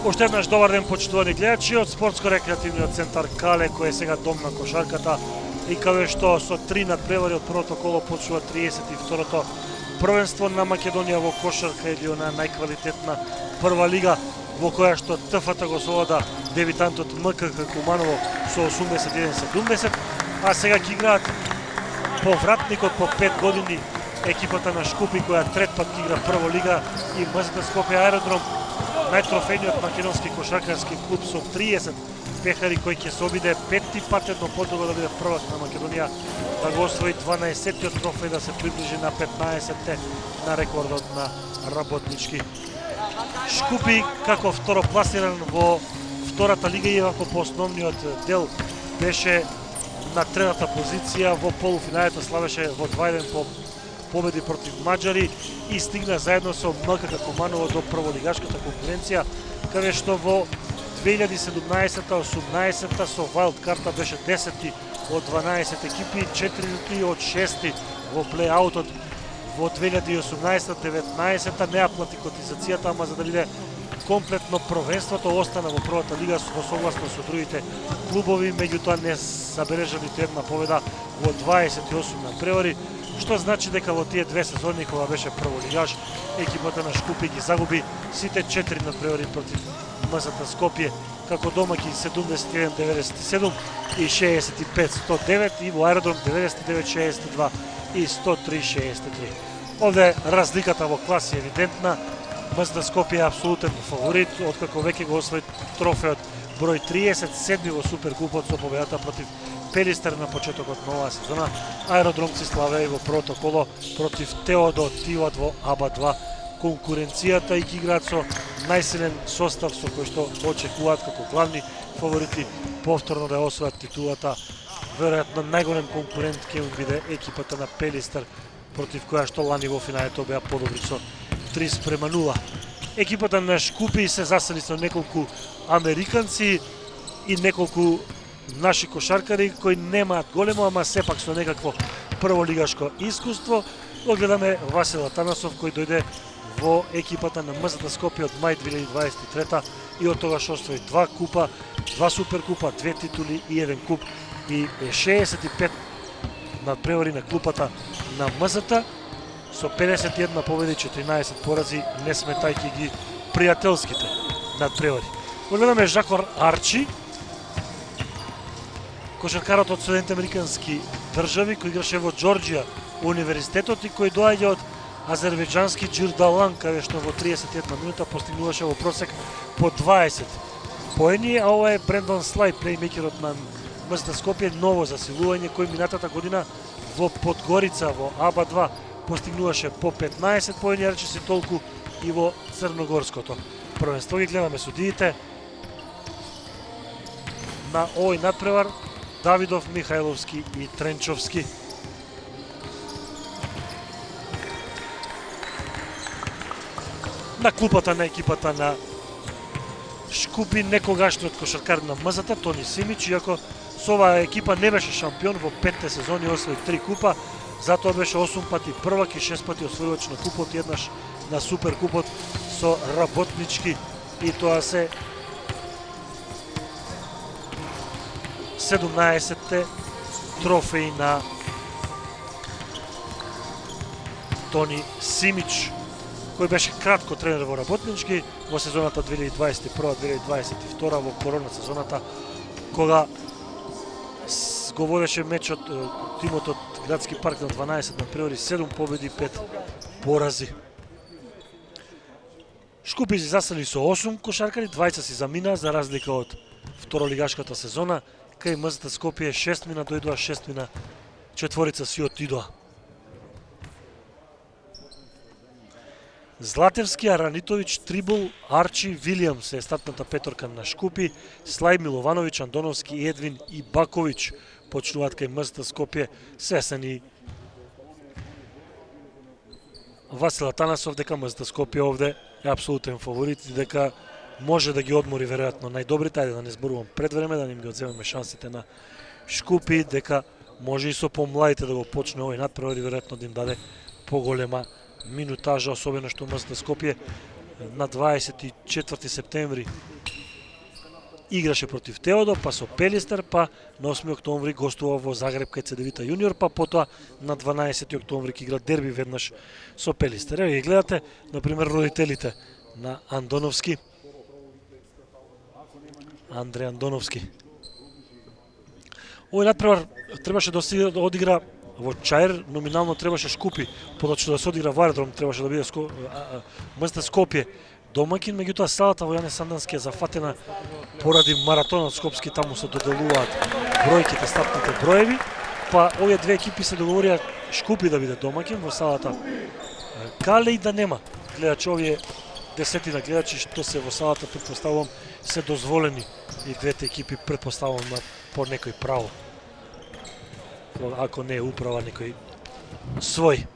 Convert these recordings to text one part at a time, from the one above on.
Уште еднаш добар ден, почитувани гледачи од спортско-рекреативниот центар Кале, кој е сега дом на кошарката и каде што со 3 надпревари од првото коло почнува 32-то првенство на Македонија во кошарка или она најквалитетна прва лига во која што ТФТ го совлада дебитантот МКК Куманово со 81-70, а сега ќе играат повратникот по 5 години екипата на Шкупи која трет пат ќе игра прва лига и МЗТ Скопје Аеродром, најтрофејниот македонски кошаркарски клуб со 30 пехари кој ќе се обиде петти пат едно подолго да биде првак на Македонија, да го освои 12-тиот трофеј, да се приближи на 15-те на рекордот на работнички. Шкупи како второпласиран во втората лига, иако по основниот дел беше на третата позиција, во полуфиналето славеше во 2-1 по победи против маđари и стигна заедно со МКК Куманово до прволигашката конкуренција, каде што во 2017-18 со вайлд карта беше 10 од 12 екипи, 4 од 6 во плей-аутот. Во 2018-19 не ја плати котизацијата, ама за да биде комплетно првенството остана во првата лига во согласно со другите клубови, меѓутоа не забележа ниту една победа во 28 надпревари, што значи дека во тие две сезони кога беше прволигаш, екипата на Шкупи ги загуби сите 4 надпревари против МЗТ Скопје, како домаќи 71-97 и 65-109 и во Аеродром 99-62 и 103-63. Овде разликата во класи е евидентна. МЗТ Скопје е апсолутен фаворит, откако веќе го освои трофеот број 37 во Суперкупот со победата против Пелистер на почетокот на оваа сезона. Аеродромци славеа во првото коло против Теодо Тиват во АБА-2 конкуренцијата и ги играат со најсилен состав со кој што очекуваат како главни фаворити повторно да освојат титулата. Веројатно најголем конкурент ќе биде екипата на Пелистер, против која што лани во финалето беа подобри со 3:0. Екипата на Шкупи се засели со неколку американци и неколку наши кошаркари кои немаат големо, ама сепак со некакво прволигашко искуство. Огледаме Васил Атанасов кој дојде во екипата на МЗТ Скопје од мај 2023 и од тогаш освои 2 купа, 2 суперкупа, 2 титули и 1 куп и 65 надпревари на клупата на МЗТ со 51 победи и 14 порази, не сметајќи ги пријателските надпревари. Огледаме Жакор Арчи, кошаркарот од Соединените американски држави кој играше во Џорџија универзитетот и кој доаѓа од азербејџански Џирдалан, каде што во 31 минута постигнуваше во просек по 20 поени, а ова е Брендон Слај, плеймейкерот на МЗТ Скопје, ново засилување кој минатата година во Подгорица во АБА-2 постигнуваше по 15 поени, рече си толку и во Црногорското првенство. Ги гледаме судиите на овој надпревар: Давидов, Михајловски и Тренчовски. На клупата на екипата на Шкупи некогашниот кошаркар на МЗТ Тони Симич, иако со оваа екипа не беше шампион во 5 сезони, освои 3 купа, затоа беше 8 пати првак и 6 пати освојувач на купот, еднаш на Суперкупот со работнички, и тоа се 17-те трофеи на Тони Симич, кој беше кратко тренер во работнички во сезоната 2021-2022 во корона сезоната, кога го водеше мечот тимот од Градски парк на 12 надпревари, 7 победи, 5 порази. Шкупи се засели со 8 кошаркари, 20 си замина за разлика од второлигашката сезона, кај МЗТ Скопје 6 мина дојдоа, 6 мина четворица си отидоа. Златевски, Аранитовиќ, Трибул, Арчи, Вилијамс е стартната петорка на Шкупи, Слај, Миловановиќ, Андоновски, Едвин и Баковиќ почнуваат кај МЗТ Скопје. Свесен и Васил Атанасов дека МЗТ Скопје овде е апсолутен фаворит и дека може да ги одмори веројатно најдобрите. Ајде да не зборувам пред време, да не им ги одземеме шансите на Шкупи, дека може и со помладите да го почне овој надпревар и веројатно да им даде поголема минутажа, особено што МЗТ Скопје на 24 септември играше против Теодо, па со Пелистер, па на 8 октомври гостува во Загреб кај Цедевита јуниор, па потоа на 12 октомври ќе игра дерби веднаш со Пелистер. Еве ги гледате, например, родителите на Андоновски. Андре Андоновски. Овој надпревар требаше да одигра во Чаир, номинално требаше Шкупи, подочно да се одигра во Аеродром, требаше да биде МСТ Скопје домакин, меѓутоа салата во Јане Сандански е зафатена поради маратонот скопски, таму се доделуваат бројките, стартните броеви, па овие две екипи се договорија Шкупи да биде домакин во салата Кале и да нема гледачи, овие десетина гледачи што се во салата, претпоставувам, се дозволени и двете екипи, претпоставувам, на по некој право. Ако не е управа, некој свој.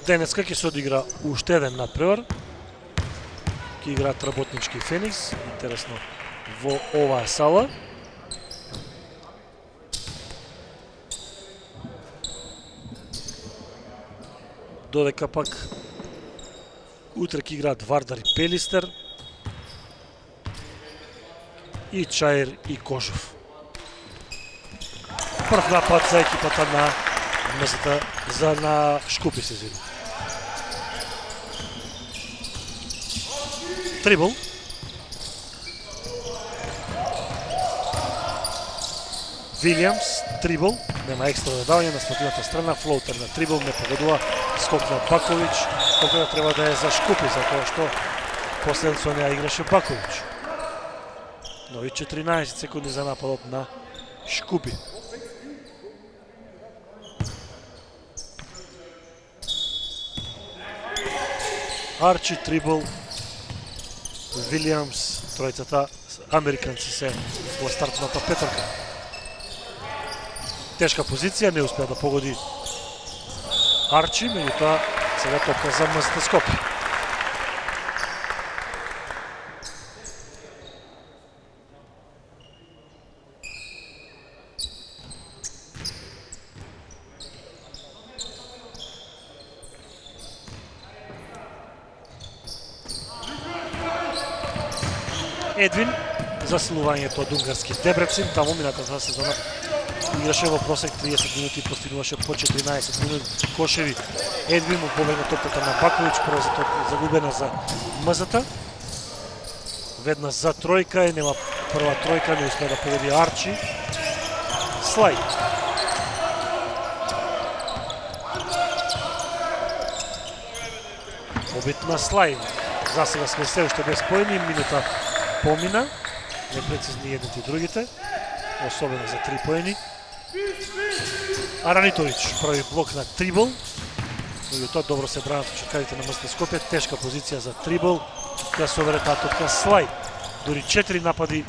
Денеска ќе се одигра уште еден надпревар. Ќе играат Работнички Феникс, интересно, во оваа сала. Додека пак утре ќе играат Вардар и Пелистер, и Чаир и Кошов. Прв напад за екипата на на Шкупи, се извини. Трибл. Вилијамс, трибл, нема екстра додавање на спротивната страна, флоутер на трибл, не погодува, скок на Баковиќ, кога треба да е за Шкупи, затоа што последен со неа играше Баковиќ. Нови 14 секунди за нападот на Шкупи. Арчи, трибл, Вилијамс, тројцата американци се во стартната петорка. Тешка позиција, не успеа да погоди Арчи, меѓутоа сега топка за МСТ Скопје. Едвин, засилувањето од унгарски Дебрецин, таму минатата сезона играше во просек 30 минути и постигнуваше по 14 минути кошеви. Едвин му побегна топката на Баковиќ, прва загубена за МЗТ. Веднаш за тројка, нема прва тројка, не успеа да погоди Арчи. Слај. Обид на Слај. За сега сме се уште без поени, минута помина, непрецизни едните и другите, особено за 3 поени. Аранитовиќ прави блок на трибл, меѓутоа добро се бранат чекарите на МСТ Скопје, тешка позиција за трибл, ја совере таа топка Слај. Дури 4 напади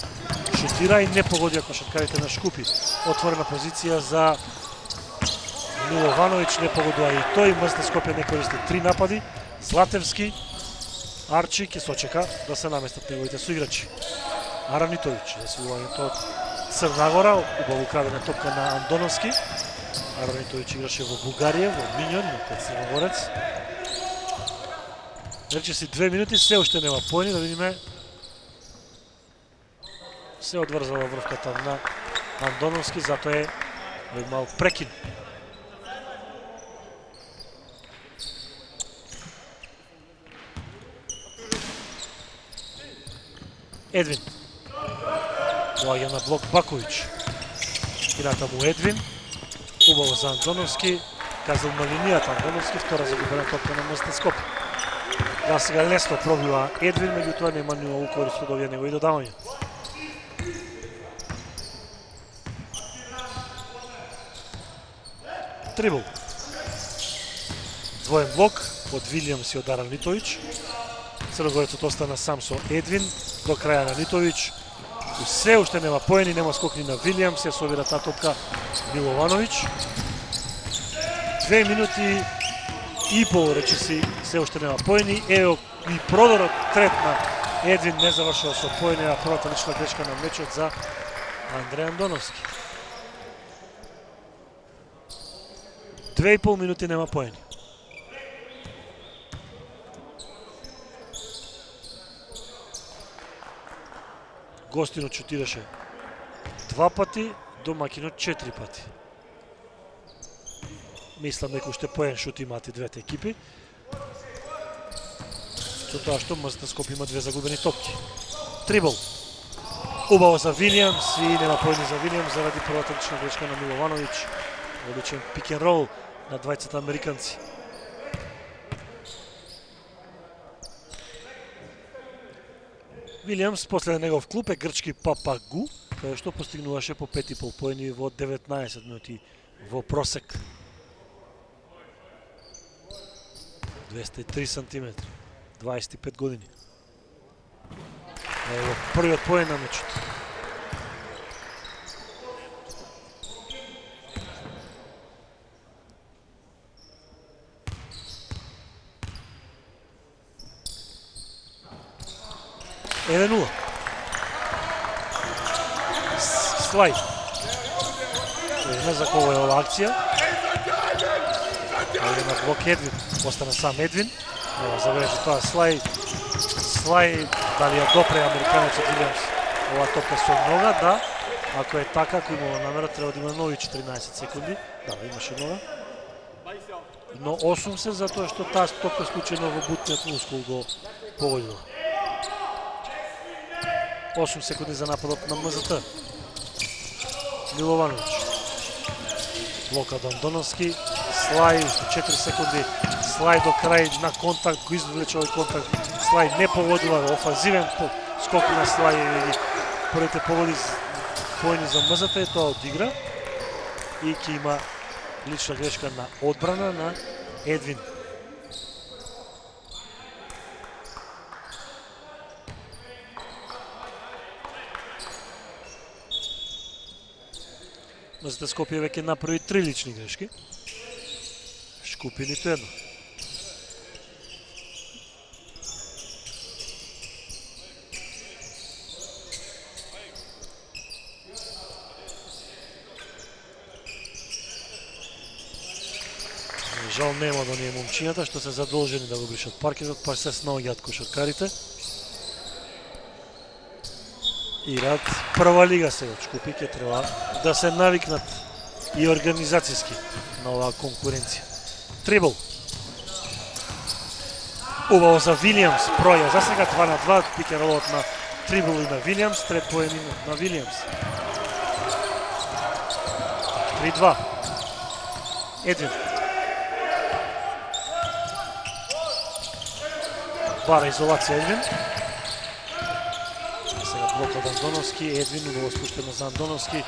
шутира и не погоди кошаркарите на Шкупи. Отворена позиција за Миловановиќ, не погодува и тој, МСТ Скопје не користи 3 напади. Златевски, Арчи ќе сочека да се наместат неговите соиграчи. Аранитовиќ, засилувањето од Црнагора, убаво крадена топка на Андоновски. Аранитовиќ играше во Бугарија, во Минјон, на Црногорец. Рече си 2 минути, се уште нема поени, да видиме. Се одврзала врвката на Андоновски, затоа е мал прекин. Едвин. Доаѓа на блок Баковиќ. Играта му Едвин. Убаво за Андоновски. Казал на линијата Андоновски, втора загубена топка на МСТ Скопје. Да, сега лесно пробива Едвин, меѓутоа нема никакво корист од овие негови додавања. Трибл. Двоен блок од Вилијамс и од Аранитовиќ. Црногорецот остана сам со Едвин. До краја Аранитовиќ. Се уште нема поени, нема скокни на Вилијамс, се собира таа топка Миловановиќ. 2 минути и пол, речиси, се уште нема поени. Ево и продорот трет на Едвин не завршува со поени, а првата лична грешка на мечот за Андреј Андоновски. 2,5 минути нема поени. Гостинот шутираше 2 пати, домакинот 4 пати. Мислам дека уште поен шут имаат и двете екипи. Со тоа што МЗТ Скопје има 2 загубени топки. Трибл. Убаво за Вилијамс и нема поени за Вилијамс заради првата лична грешка на Миловановиќ. Одличен пик н рол на двајцата американци. Вилијамс после негов клуб е грчки Папагу, каде што постигнуваше по 5,5 поени во 19 минути во просек. 203 сантиметри, 25 години. Ево првиот поен на мечот. Еден-нула. Слај. Не за кого е ова акција. Али на блок Едвин. Остана сам Едвин. Ево забележи тоа Слај. Слај дали ја допре американецот Вилијамс ова топка со нога, да. Ако е така, ако имало намера, треба да има нови 14 секунди. Да, имаше нога. Но 8 се затоа што таа топка случајно во бутниот мускул го погодила. 8 секунди за нападот на МЗТ. Миловановиќ. Блока Андоновски. Слај, 4 секунди. Слај до крај на контакт, го извлече овој контакт. Слај не погодува, офанзивен скок на Слај и првите погоди поени за МЗТ и тоа одигра. И ќе има лична грешка на одбрана на Едвин. МЗТ Скопје веќе направи 3 лични грешки. Шкупи ниту едно. Жал нема да оние момчињата што се задолжени да го бришат паркетот, па се снаоѓаат кошаркарите. Играат прва лига сега, Шкупи ќе треба да се навикнат и организацијски на оваа конкуренција. Трибл. Убаво за Вилијамс, проја за сега 2-2, пикеролот на Трибл и на Вилијамс, трет поени на Вилијамс. 3-2. Едвин. Бара изолација Едвин. Сега блок од Андоновски, Едвин убаво спуштено за Андоновски.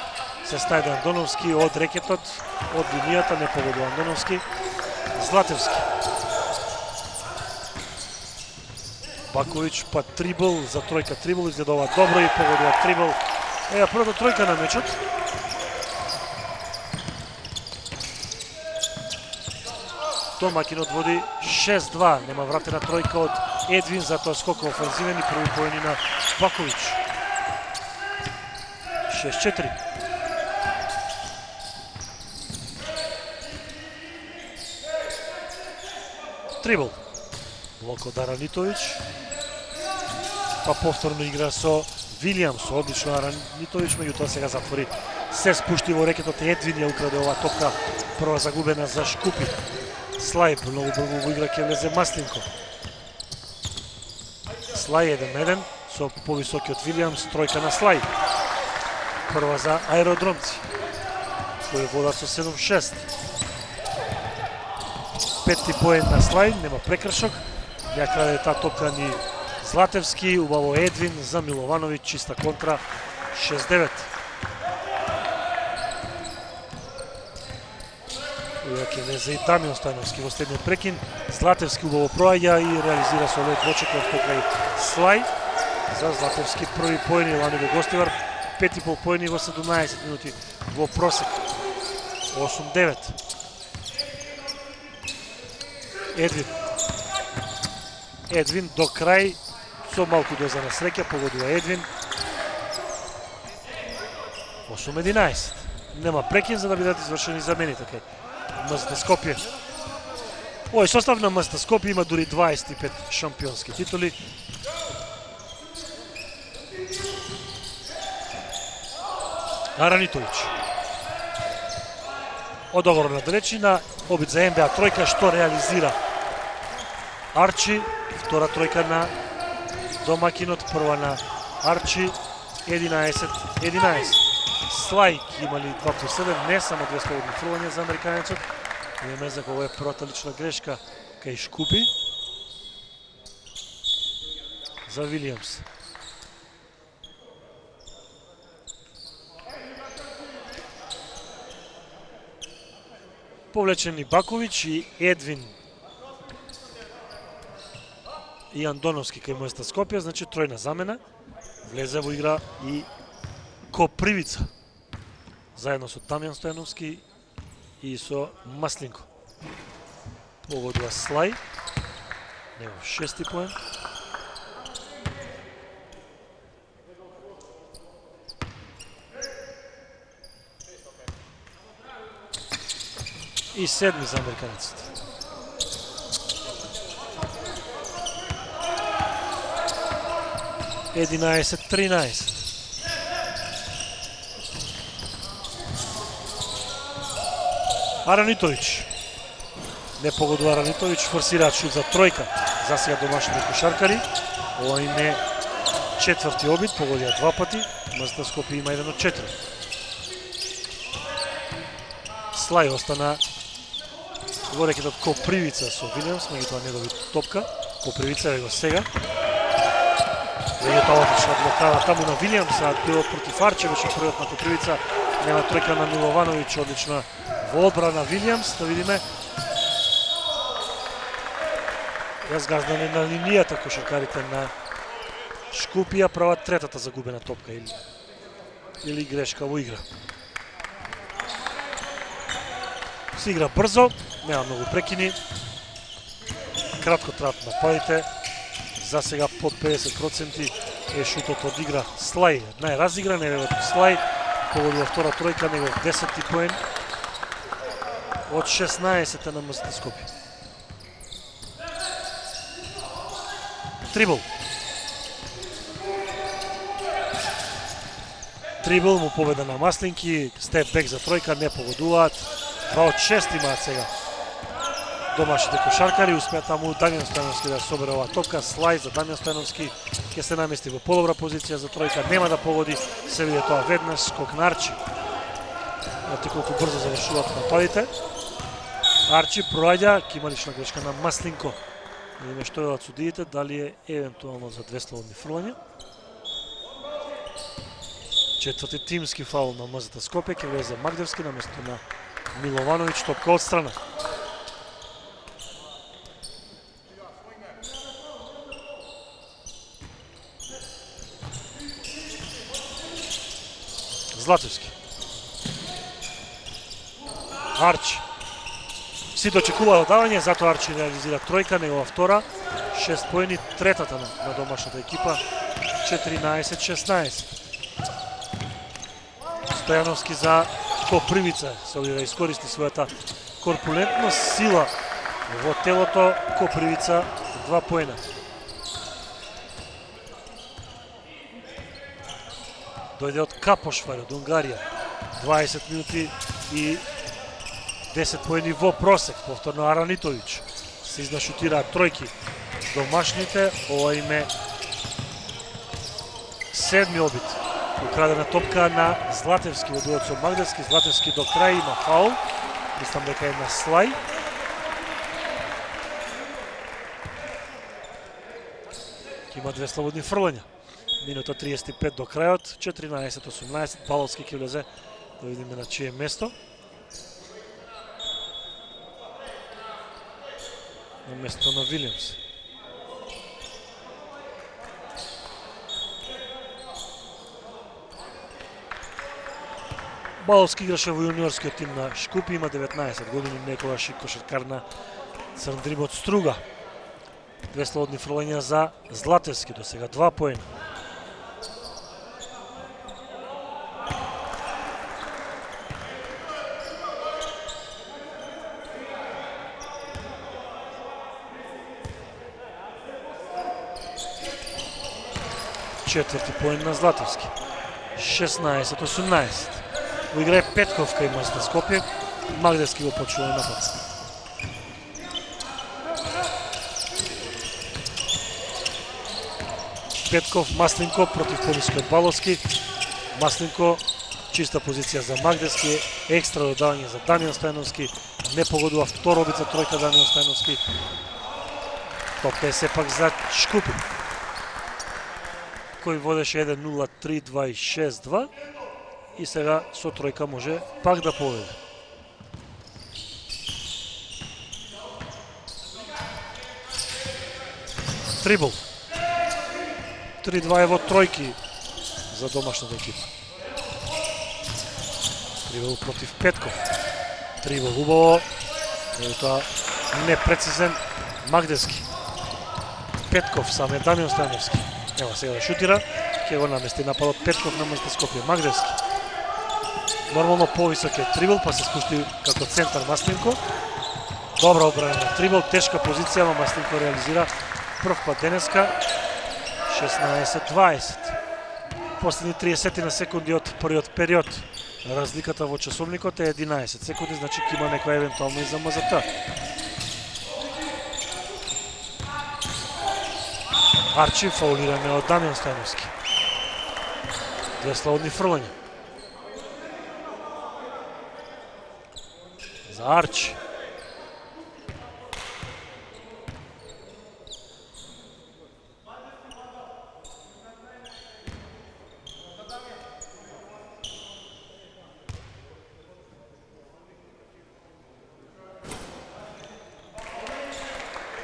Се стајде Андоновски од рекетот, од линијата, не погодува Андоновски. Златевски. Баковиќ па Трибл, за тројка Трибл, изгледува добро и погодува Трибл. Ева првата тројка на мечот. Домакинот води 6-2, нема вратена тројка од Едвин, затоа скока офанзивен и први поени на Баковиќ. 6-4. Трибл. Блок од Аранитовиќ. Па повторно игра со Вилијамс, одлично Аранитовиќ, меѓутоа сега затвори. Се спушти во рекетот, Едвин ја украде оваа топка, прва загубена за Шкупи. Слај, многу брзо во игра ќе влезе Маслинко. Слај 1-1 со повисокиот Вилијамс, тројка на Слај. Прва за Аеродромци, кој водат со 7-6. Петти поен на Слај, нема прекршок. Ја краде таа топка ни Златевски, убаво Едвин за Миловановиќ, чиста контра, 6-9. Ќе влезе и Дамјан Стојановски во следниот прекин. Златевски убаво проаѓа и реализира со леп двочекот покрај Слај. за Златевски. Први поени лани го гостивар, 5,5 поени во 17 минути во просек. 8-9. Едвин до крај со малку доза на среќа погодува Едвин. 8-11. Нема прекин за да бидат извршени замените кај МЗТ Скопје. Овој состав на МЗТ Скопје има дури 25 шампионски титули. Аранитовиќ. Одговор на далечина, обид за НБА тројка што реализира Арчи, втора тројка на домакинот, прва на Арчи, 11-11. Слај имали 2+7, не само две слободни фрлања за американецот. Имаме за кога е првата лична грешка кај Шкупи. За Вилијамс. Повлечени Баковиќ и Едвин и Андоновски кај МЗТ Скопје, значи тројна замена. Влезе во игра и Копривица, заедно со Дамјан Стојановски и со Маслинко. Погодува Слај, негов 6-ти поен. И 7 за американците. Единаесет 13. Аранитовиќ. Не погодува Аранитовиќ, форсираат шут за тројка. За сега домашните кошаркари. Ова им е четврти обид, погодија два пати. МЗТ Скопје има 1 од 4. Слај остана во рекетот Копривица со Вилијамс, меѓутоа не доби топка. Копривица е го сега. Меѓутоа одлична блокада таму на Вилијамс, а било против Арчи, беше првиот на Копривица. Нема тројка на Миловановиќ, одлична во одбрана Вилијамс, да видиме. Разгаздане на линијата кошаркарите на Шкупија, прават третата загубена топка или грешка во игра. Се игра брзо, нема многу прекини. Кратко траат нападите. За сега под 50% е шутот од игра. Слај, најразигран е Слај. Погодува втора тројка, негов 10-ти поен од 16 на МЗТ Скопје. Трибл. Трибл му победа на Маслинки, степ бек за тројка, не погодуваат. 2 од 6 имаат сега домашните кошаркари, успеа таму Дамјан Стојановски да собере оваа топка. Слај за Дамјан Стојановски ќе се намести во подобра позиција за тројка, нема да погоди, се види тоа веднаш, скок на Арчи. Ете колку брзо завршуваат нападите. Арчи проаѓа, ќе има лична грешка на Маслинко. Не видиме што велат судиите, дали е евентуално за две слободни фрлања. Четврти тимски фаул на МЗТ Скопје, ќе влезе Магдевски наместо на Миловановиќ, топка од страна. Златевски. Арчи. Си дочекува додавање, затоа Арчи реализира тројка, негова втора. 6 поени, третата на домашната екипа. 14-16. Стојановски за Копривица. Се оди да искористи својата корпулентност, сила во телото. Копривица 2 поена. Дојде од Капошвар, од Унгарија. 20 минути и 10 поени во просек. Повторно Аранитовиќ. Се изнашутираат тројки домашните. Ова им е 7-ми обид. Украдена топка на Златевски во дуел со Магдевски. Златевски до крај има фаул. Мислам дека е на Слај. Има две слободни фрлања. Минута 35 до крајот, 14-18, Павловски ќе влезе, да видиме на чие место. На место на Вилијамс. Баловски играше во јуниорскиот тим на Шкупи, има 19 години, некогаш и кошаркар на Црн Дрим од Струга. Две слободни фрлања за Златевски, до сега 2 поена. Четврти поен на Златевски. 16-18. Во игра е Петков кај МЗТ Скопје. Магдевски го почува напад. Петков, Маслинко против понискиот Баловски. Маслинко, чиста позиција за Магдевски, екстра додавање за Дамјан Стојановски. Не погодува втора обица тројка Дамјан Стојановски. Топка е сепак за Шкупи, кој водеше 1-0, 3-2 и 6-2 и сега со тројка може пак да победи. Трибл. 3-2 е во тројки за домашната екипа. Трибл против Петков. Трибл убаво, тоа непрецизен Магдевски. Петков, сам е Дамјан Стојановски. Нема сега да шутира, ќе го намести нападот Петков на МЗТ Скопје. Магдевски. Нормално повисок е Трибл, па се спусти како центар Маслинко. Добра одбрана на Трибл, тешка позиција, но Маслинко реализира прв пат денеска. 16-20. Последни 30 на секунди од првиот период. Разликата во часовникот е 11 секунди, значи ќе има некоја евентуално и за МЗТ. Арчи фаулиране од Дамјан Стојановски. Две слободни фрлања. За Арчи.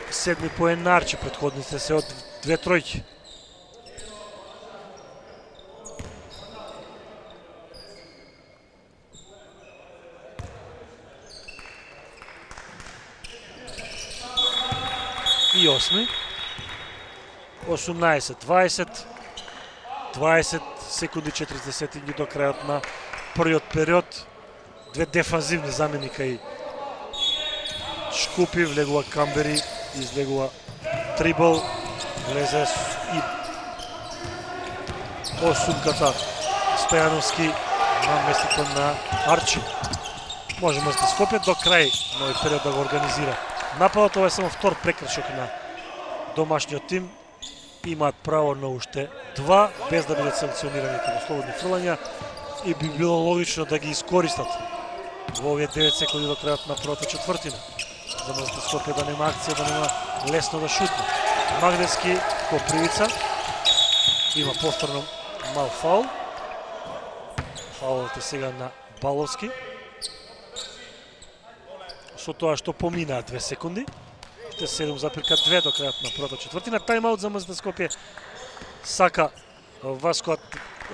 Седми поен на Арчи, претходните се од две тројки. И осми. 18-20. 20 секунди 40 до крајот на првиот период. Две дефанзивни заменика и Шкупи, влегува Камбери, излегува Трибл, влезе и осумката Стојановски на местото на Арчи. Може МЗТ Скопје до крај нови период да го организира нападот. Ова е само втор прекршок на домашниот тим. Имаат право на уште два, без да бидат санкционирани како слободни фрлања и би било логично да ги искористат во овие 9 секунди до крајот на првата четвртина. За МЗТ Скопје да нема акција, да нема лесно да шутне. Магдевски Копривица има повторно мал фаул. Фаулот е сега на Баловски. Со тоа што поминаа 2 секунди. 7,2 до крајот на првата четвртина. Тајмаут за МЗТ Скопје. Сака Васко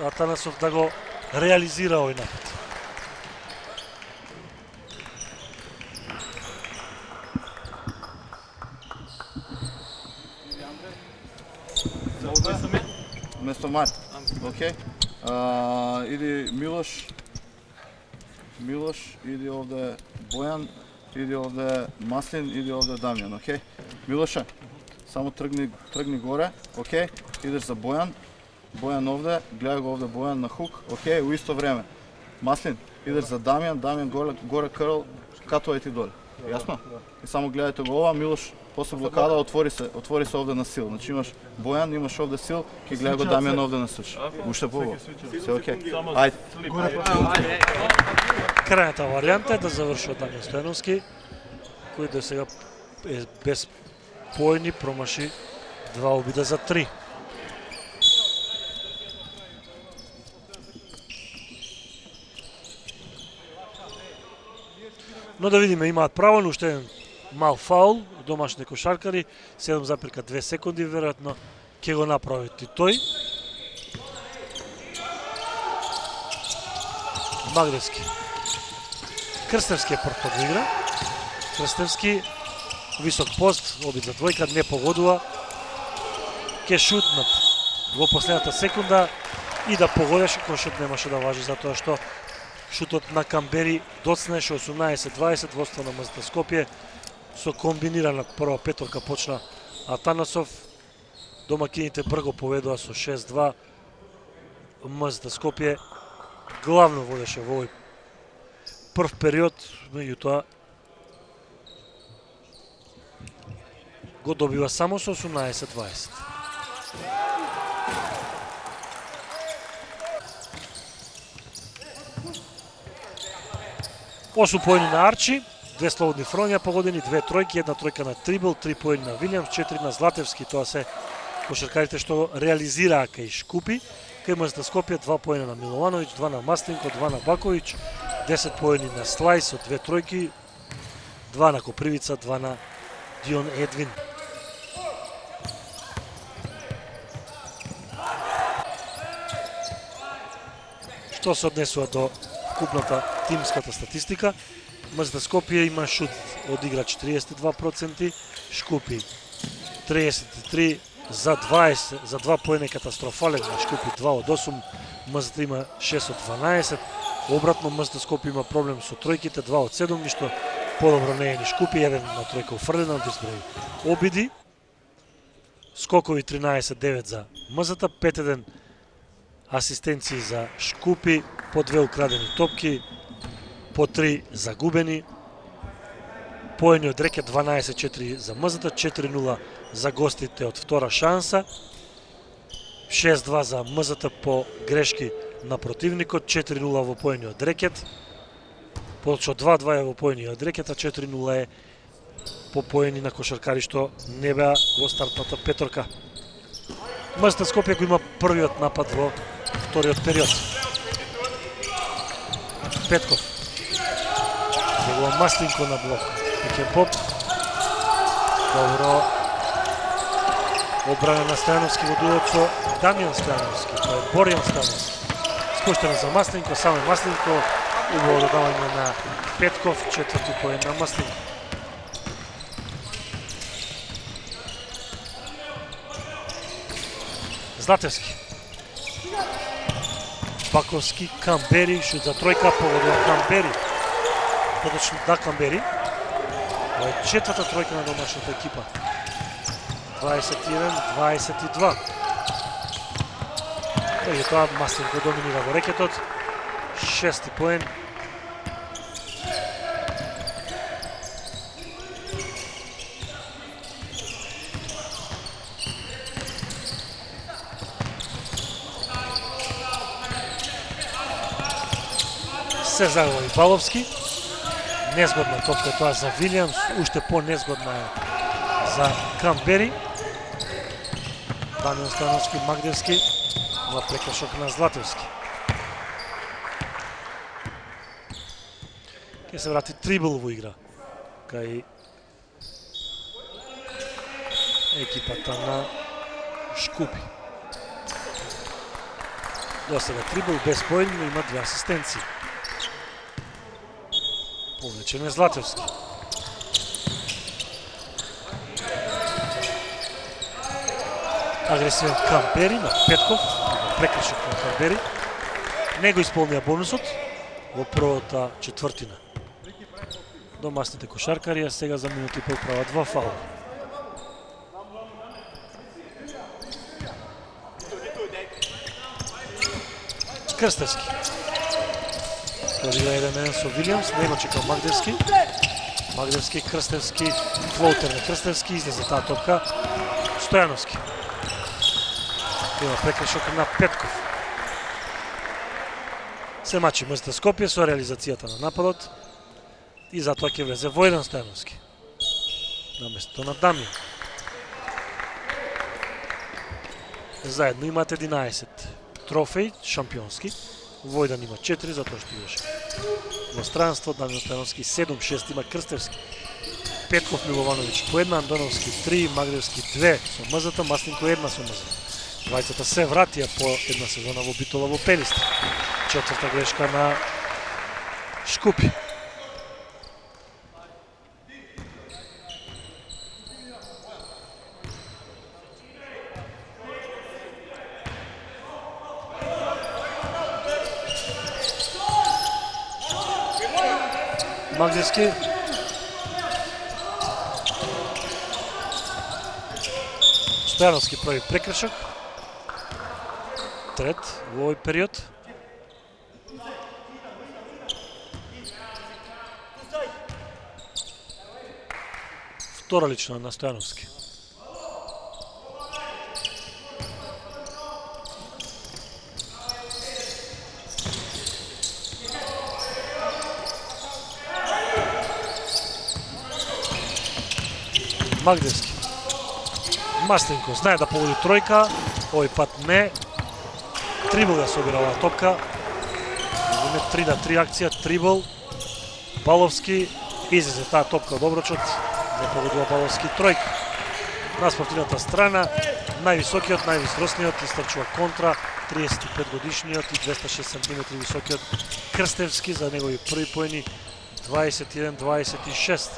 Атанасов да го реализира овој напад. Место Март. Океј. Иди Милош. Иди овде Бојан. Иди овде Маслин, иди овде Дамјан, океј? Милоше, само тргни горе, океј? Идеш за Бојан. Бојан овде, гледај го овде Бојан на хук, океј? У исто време. Маслин, идеш за Дамјан горе крл, катувај ти доле. Јасно? И само гледајте го ова, Милош после блокада отвори се овде на сил. Значи имаш Бојан, имаш овде сил, ќе гледа го Дамјан овде на суш. Уште побо. Се океј. Ајде. Крајната варијанта е да заврши од Дамјан Стојановски, кој до сега е без поени, промаши 2 обида за 3. Но да видиме, имаат право на уште еден мал фаул, домашни кошаркари, 7,2 секунди, веројатно ќе го направи и тој. Магдевски. Крстевски е прв под игра. Крстевски висок пост, обид за двојка, не погодува. Ке шутнат во последната секунда и да погодеше, кој шут немаше да важи затоа што шутот на Камбери доцнеше 18-20 во одство на МЗТ Скопје. Со комбинирана прва петорка почна Атанасов. Домакините брго поведува со 6-2. МЗТ Скопје главно водеше во овој прв период, меѓутоа го добива само со 18-20. Осу поени на Арчи, 2 слободни фроња погодени, 2 тројки, 1 тројка на Трибл, 3 поени на Вилјамс, 4 на Златевски. Тоа се кошаркарите што реализираа кај Шкупи. Кај МЗТ Скопје 2 поена на Миловановиќ, 2 на Масленко, 2 на Баковиќ, 10 поени на Слајс од 2 тројки, 2 на Копривица, 2 на Дион Едвин. Што се однесува до вкупната тимската статистика, МЗТ Скопје има шут од игра 42%, Шкупи 33 за 20, за 2 поена катастрофален на Шкупи 2 од 8, МЗТ има 6 од 12, обратно МЗТ Скопје има проблем со тројките 2 од 7, ништо подобро не е ни Шкупи, 1 на тројка уфрлена од изброи обиди, скокови 13-9 за МЗТ, 5-1 асистенции за Шкупи, по 2 украдени топки, по 3 загубени, поени од рекет 12-4 за МЗТ, 4-0 за гостите од втора шанса, 6-2 за МЗТ по грешки на противникот, 4-0 во поени од рекет, почто 2-2 е во поени од рекет, а 4-0 е по поени на кошаркари што не беа во стартната петорка. МЗТ Скопје го има првиот напад во вториот период. Петков. Негова Маслинко на блок. Пикен поп. Добро. Одбрана на Стојановски во дуот со Дамјан Стојановски. Тоа е Борјан Стојановски. Спуштено за Маслинко, само Маслинко. Убаво додавање на Петков, четврти поен на Маслинко. Златевски. Баковски, Камбери, шут за тројка, погодува Камбери. Подочно да Камбери. Ова е четврта тројка на домашната екипа. 21-22. Тоа Маслинко доминира во рекетот. Шести поен. Се заговори Баловски. Незгодна топка тоа за Вилјамс, уште по-незгодна е за Камбери. Дамјан Стојановски, Магдевски, на прекршок на Златевски. Ке се врати Трибл во игра кај екипата на Шкупи. До сега Трибл без поени, но има 2 асистенции. Повлечен е Златевски. Агресивен Камбери на Петков, прекршок на Камбери. Не го исполнија бонусот во првата четвртина. Домасните кошаркари, а сега за минути и пол прават 2 фаула. Крстевски. Одига 1-1 со Вилјамс, него чека Магдевски. Магдевски, Крстевски, флоутер на Крстевски, излезе таа топка. Стојановски. Има прекршок на Петков. Се мачи МЗТ Скопје со реализацијата на нападот и затоа ќе влезе Војдан Стојановски на место на Дамјан. Заедно имат 11 трофеи шампионски. Војдан има 4, затоа што беше во странство. Дамјан Стојановски 7, 6 има Крстевски. Петков, Миловановиќ по 1, Андоновски 3, Магдевски 2 со МЗТ, Маслинко 1 со МЗТ. Двајцата се вратија по една сезона во Битола во Пелистра. Четврта грешка на Шкупи. Магдевски. Стојановски прави прекршок. Трет во овој период. Втора лична на Стојановски. Магдевски. Масленко знае да погоди тројка, овој пат не. Трибл ја собира оваа топка. Име 3-3 акција, трибл. Баловски излезе таа топка од оброчот. Не погодува Баловски тројка. На спортивната страна, највисокиот, највистросниот, истрчува контра, 35 годишниот и 206 см високиот Крстевски за негови први поени 21-26.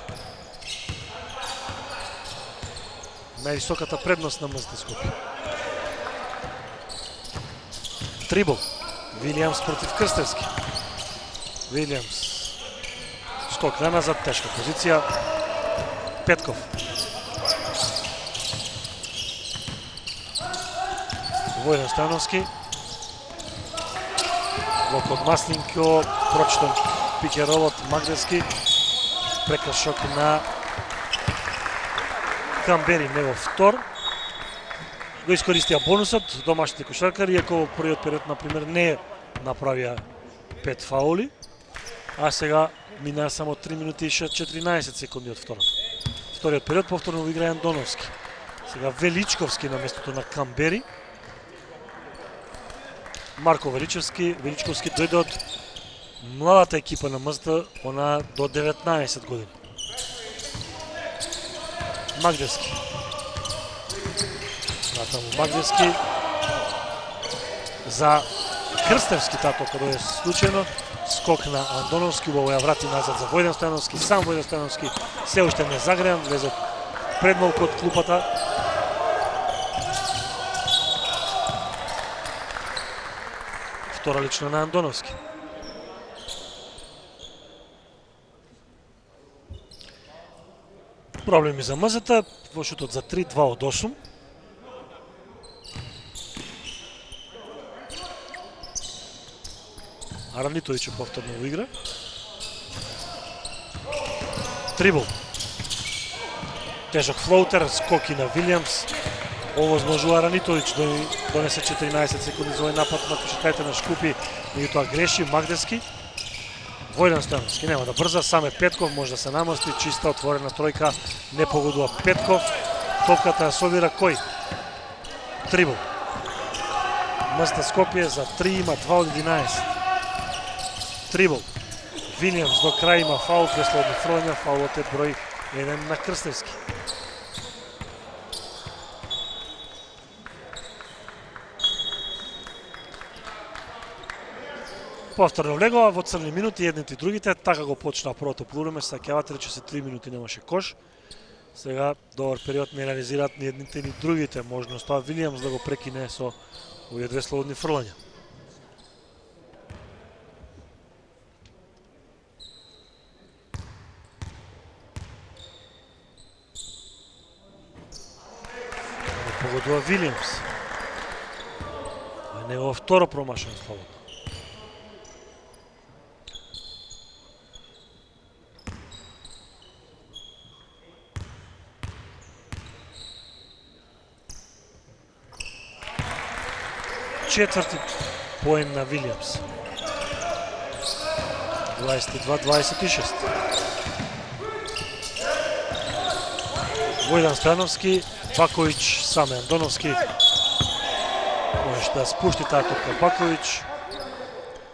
Највисоката предност на МЗД Скопје. Трибл. Вилијамс против Крстевски. Вилијамс. Скок на назад, тешка позиција. Петков. Војден Стојановски. Блок од Масленко. Прочитан пикерол од Магдевски. Прекршок на Камбери, него втор. Го искористија бонусот домашните кошаркари, иако во првиот период, например, не направија 5 фаули, а сега минаа само 3 минути и 14 секунди од второто. Вториот период повторно игра Андоновски. Сега Величковски на местото на Камбери. Марко Величковски дојде од младата екипа на МЗД, она до 19 години. Магдевски. Натаму Магдевски. За Крстевски тато кога е случајно. Скок на Андоновски, убаво ја врати назад за Војден Стојановски. Сам Војден Стојановски се уште не загреан, влезе предмалку од клупата. Втора лична на Андоновски. Проблеми за МЗД, во шутот за 3, 2 од 8. Аранитовиќ повторно во игра. Трибл. Тежок флоутер, скоки на Вилијамс. Овозможува Аранитовиќ да донесе 14 секунди за овој напад на кошаркарите на Шкупи, меѓутоа греши Магдевски. Војден Стојановски нема да брза, саме Петков може да се намости, чиста отворена тројка, не погодува Петков. Топката ја собира кој? Трибл. МЗД Скопје за 3 има 2 од 11. Трибл. Вилијамс до крај има фаул, преследно фрлање, фаулот е број 1 на Крстевски. Повторно влегува во црни минути едните и другите, така го почна првото полувреме, сеќавате рече се 3 минути немаше кош. Сега добар период не реализираат ни едните ни другите, можност тоа Вилијамс да го прекине со овие две слободни фрлања. Погодува Вилијамс. Негово второ промашено слободно. Четврти поен на Вилијамс. 22-26. Војдан Стојановски, Баковиќ, саме Андоновски. Можеш да спушти таа топка Баковиќ.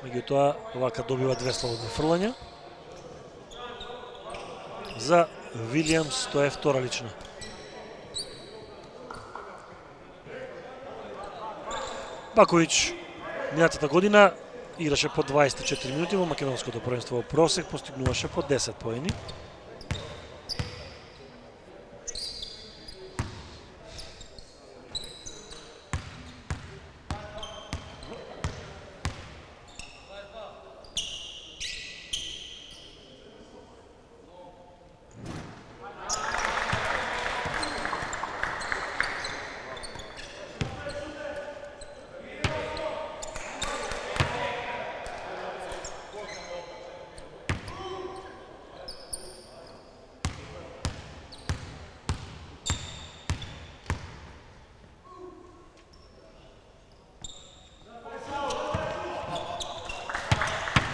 Меѓутоа, овака добива две слободни фрлања. За Вилијамс, тоа е втора лична. Баковиќ, минатата година играше по 24 минути во македонското првенство во просек, постигнуваше по 10 поени.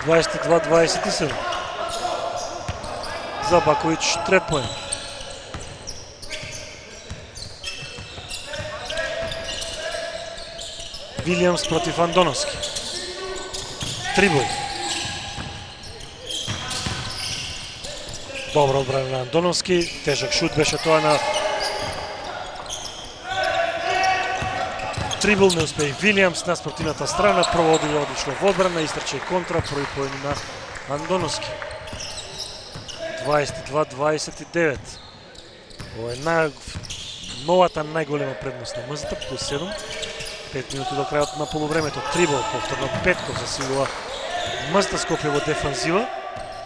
(22-27) за Баковиć, трет поен. Вилијамс против Андоновски. Трибол. Добра одбрана на Андоновски, тежак шут беше тоа на Трибол, не успеи Вилијамс на спротивната страна, прво одиде одлично во одбрана, истрче и контра, први поен на Андоновски. 22-29. Ова е новата најголема предност на МЗТ, плюс 7. 5 минути до крајот на полувремето. Трибол, повторно Петков засилува МЗТ Скопје во дефанзива.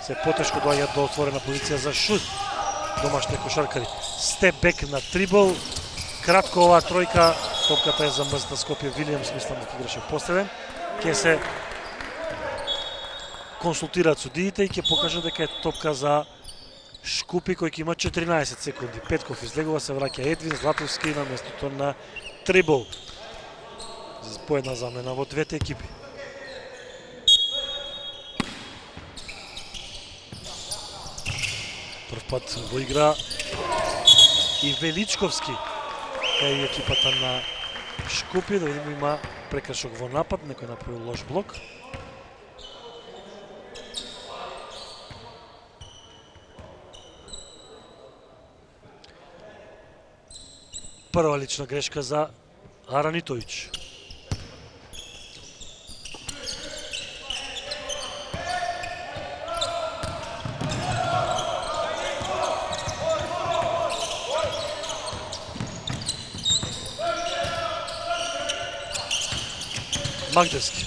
Се потешко доаѓа до отворена позиција за шут. Домашни кошаркари. Степ-бек на Трибол. Кратко оваа тројка, топката е за МЗТ Скопје. Вилијамс мислам дека играше последен. Ке се консултираат судиите и ќе покажат дека е топка за Шкупи кој ќе има 14 секунди. Петков излегува, се враќа Едвин Златовски на местото на Трибол. По една замена во двете екипи. Прв пат во игра и Величковски кај екипата на Шкупи, да видим има прекршок во напад, некој направил лош блок. Прва лична грешка за Аранитовиќ. Магдевски.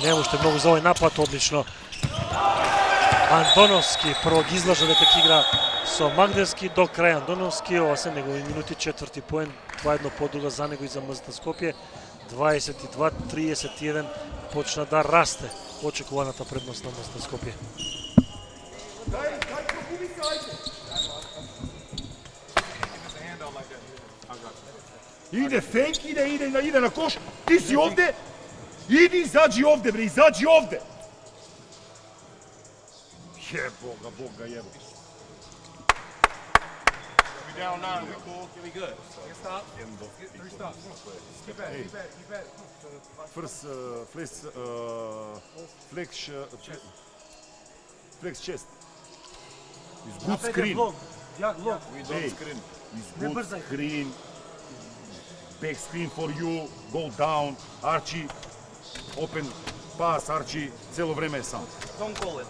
Не уште многу за овој напад, одлично. Андоновски прво ги излажа дека ќе игра со Магдевски до крај Андоновски, ова се негови минути, четврти поен, 2-1 подуга за него и за МЗТ Скопје. 22-31 почна да расте очекуваната предност на МЗТ Скопје. Иде фейк, иде на кош. Ти си овде. Иди, изаđi овде, бре, изаđi овде. Бога, јебо. Down 9, we cool, we good. Stop. Get 3 stops. Get back. First, flex chest. Is good screen. We don't screen. Is good screen. Back screen for you. Go down. Archie. Open pass. Archie. Цело време е сам. Don't call it.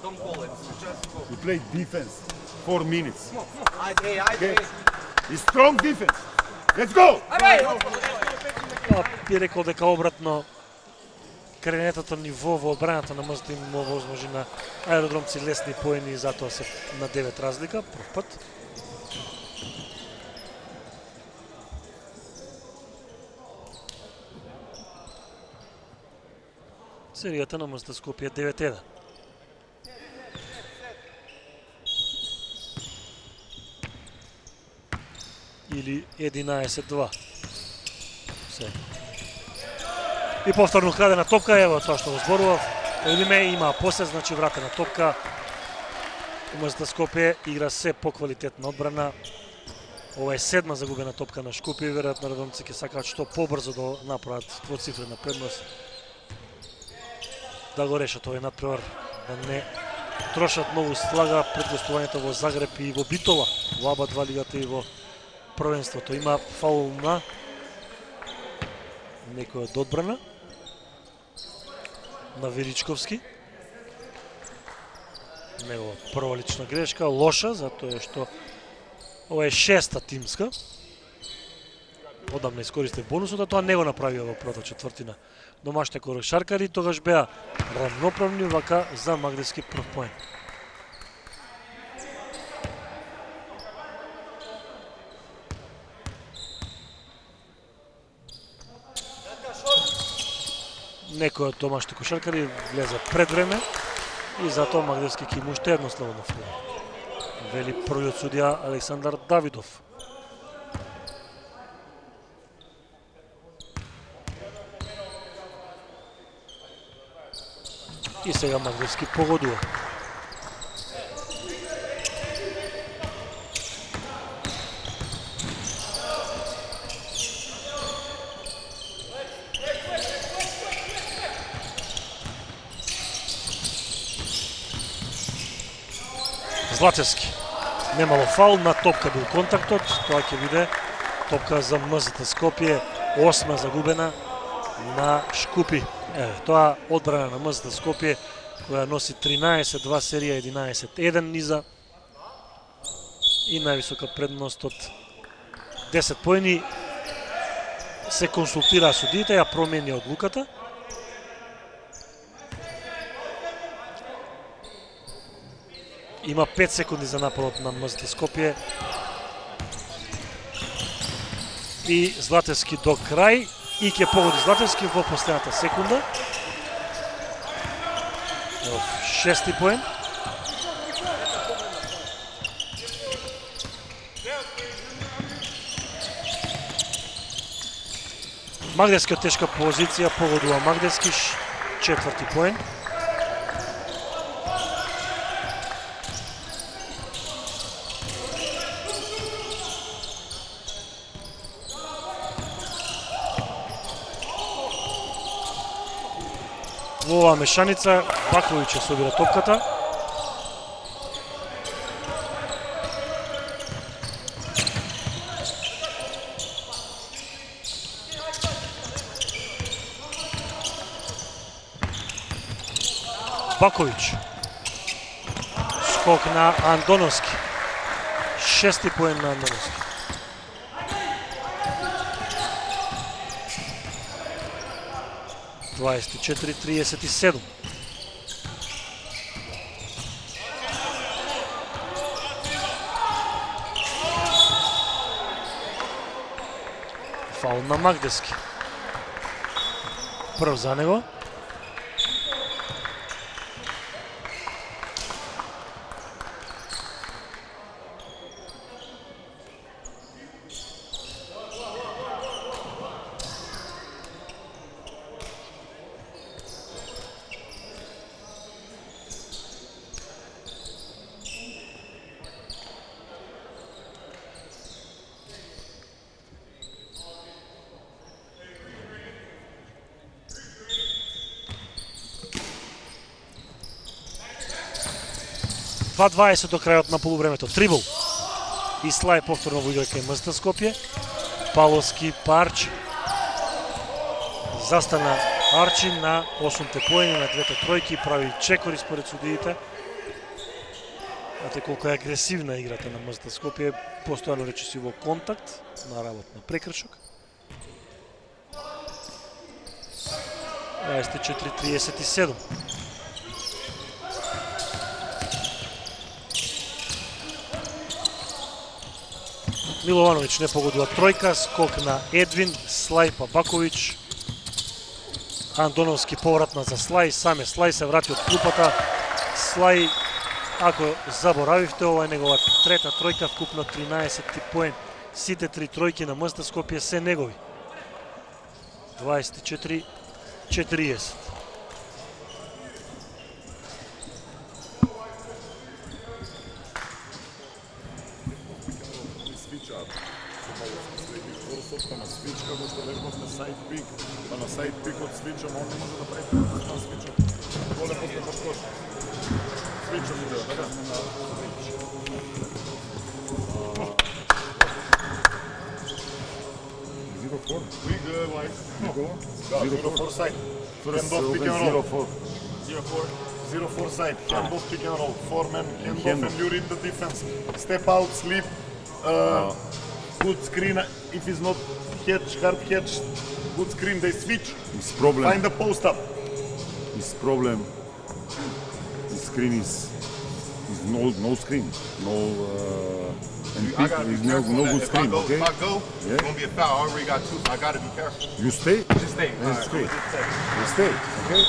Just go. We play defense. 4 minutes. Okay. Is strong defense. Let's go! Би рекол дека обратно кренетото ниво во одбраната на МЗТ им овозможи на аеродромци лесни поени и затоа се на 9 разлика, прв пат. Серијата на МЗТ Скопје 9-1. Или 11-2. И повторно крадена топка, ево тоа што го зборував. Видиме, има посет, значи вратена топка. МЗТ Скопје игра се поквалитетна одбрана. Ова е 7-ма загубена топка на Шкупи, веројатно радомци ќе сакаат што побрзо да направат двоцифрена предност. Да го решат овој надпревар, да не трошат многу слага пред гостувањето во Загреб и во Битола, во АБА 2 лигата и во првенството. Има фаул на некој од одбрана. на Величковски. Негова прва лична грешка, лоша, затоа што ова е шеста тимска. Одамна искористив бонусот, а тоа не го направија во првата четвртина. Домашните корошаркари тогаш беа рамноправни, вака за Магдевски прв поен. Некој од домашните кошаркари влезе пред време и затоа Магдевски ќе има уште едно слободно фрлање. Вели првиот судија Александар Давидов. И сега Магдевски погодува. Златевски. Немало фаул, на топка бил контактот, тоа ќе биде топка за МЗТ Скопје, 8 загубена на Шкупи. Тоа одбрана на МЗТ Скопје, која носи 13-2 серија, 11-1 низа и највисока предност од 10 поени. Се консултира судиите, ја промени одлуката. Има 5 секунди за нападот на МЗТ Скопје. И Златевски до крај. И ќе погоди Златевски во последната секунда. Шести поен. Магдевски од тешка позиција погодува Магдевски, четврти поен. Во оваа мешаница Баковиќ ќе собира топката. Баковиќ. Скок на Андоновски. Шести поен на Андоновски. Дваесет 4-37. Фаул на Магдевски. Прв за него. Два 20 до крајот на полувремето. Трибл. И Слај повторно во игра кај МЗТ Скопје. Паловски па Арчи. Застана Арчи на 8-те поени на двете тројки, прави чекори според судиите. Знаете колку е агресивна играта на МЗТ Скопје, постојано речиси во контакт на работ на прекршок. 24-37. Миловановиќ не погодува тројка, скок на Едвин, Слај па Баковиќ. Андоновски повратна за Слај, саме Слај се врати од клупата. Слај, ако заборавивте, ова е негова трета тројка, вкупно 13 поен. Сите три тројки на МЗТ Скопје се негови. 24-40. На свичка, во што лежбав на сайд пик, па на сайд пикот свичам, он не може да прави на свичам. Голе после подскош. Свичам идео, така? Видов 0-4. Big white. No. Da, 0-4 side. Turns Handoff pick and roll. 0-4. 0-4 side. Handoff pick and roll. 4 men handoff and you read the defense. Step out, sleep. Good screen. If it's not hedge, hard hedge, good screen, they switch. His problem. Find the post up. His problem. His screen is no screen, no and I gotta be no careful. good If I screen. go, Okay, if I go, Yeah. it's gonna be a foul. I already got 2, so I gotta be careful. you stay. Just stay. Then Alright, stay. just stay. You stay. Okay.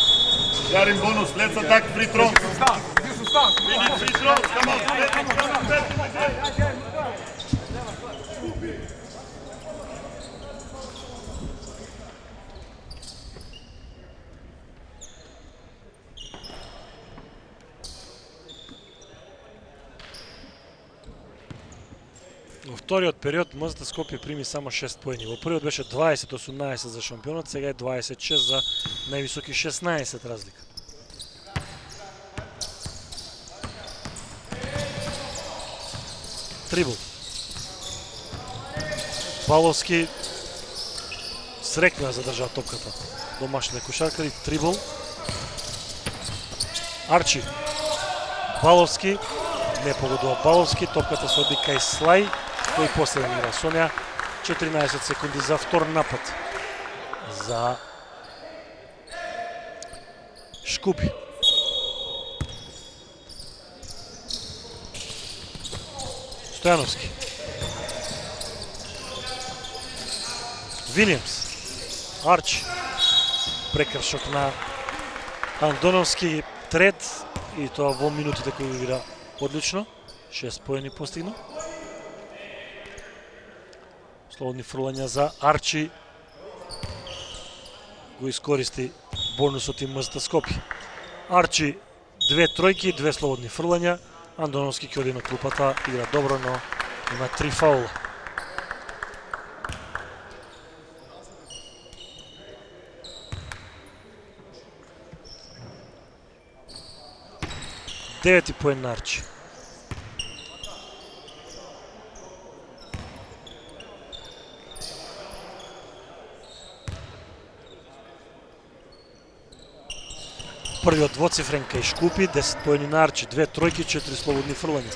We are in bonus. Let's attack free throws. Get some stops. Get some stops. We need free throws. Come on. Во вториот период МЗТ Скопје прими само 6 поени. Во првиот беше 20-18 за шампионот, сега е 26 за највисоки 16 разлика. Трибл. Павловски срекно ја задржаа топката. Домашните кошаркари, трибл. Арчи. Павловски не погодува Павловски, топката се оди кај Слај, кој последен игра со неа. 14 секунди за втор напад за Шкупи. Стојановски. Вилијамс. Арчи. Прекршок на Андоновски, трет и тоа во минутите кои игра одлично. 6 поени постигна. Слободни фрлања за Арчи. Го искористи бонусот и МЗТ Скопје. Арчи 2 тројки, 2 слободни фрлања. Андоновски ќе оди на клупата, игра добро, но има 3 фаула. Девети поен на Арчи. Првиот двоцифрен кај Шкупи, 10 поени на Арчи, 2 тројки, 4 слободни фрлања.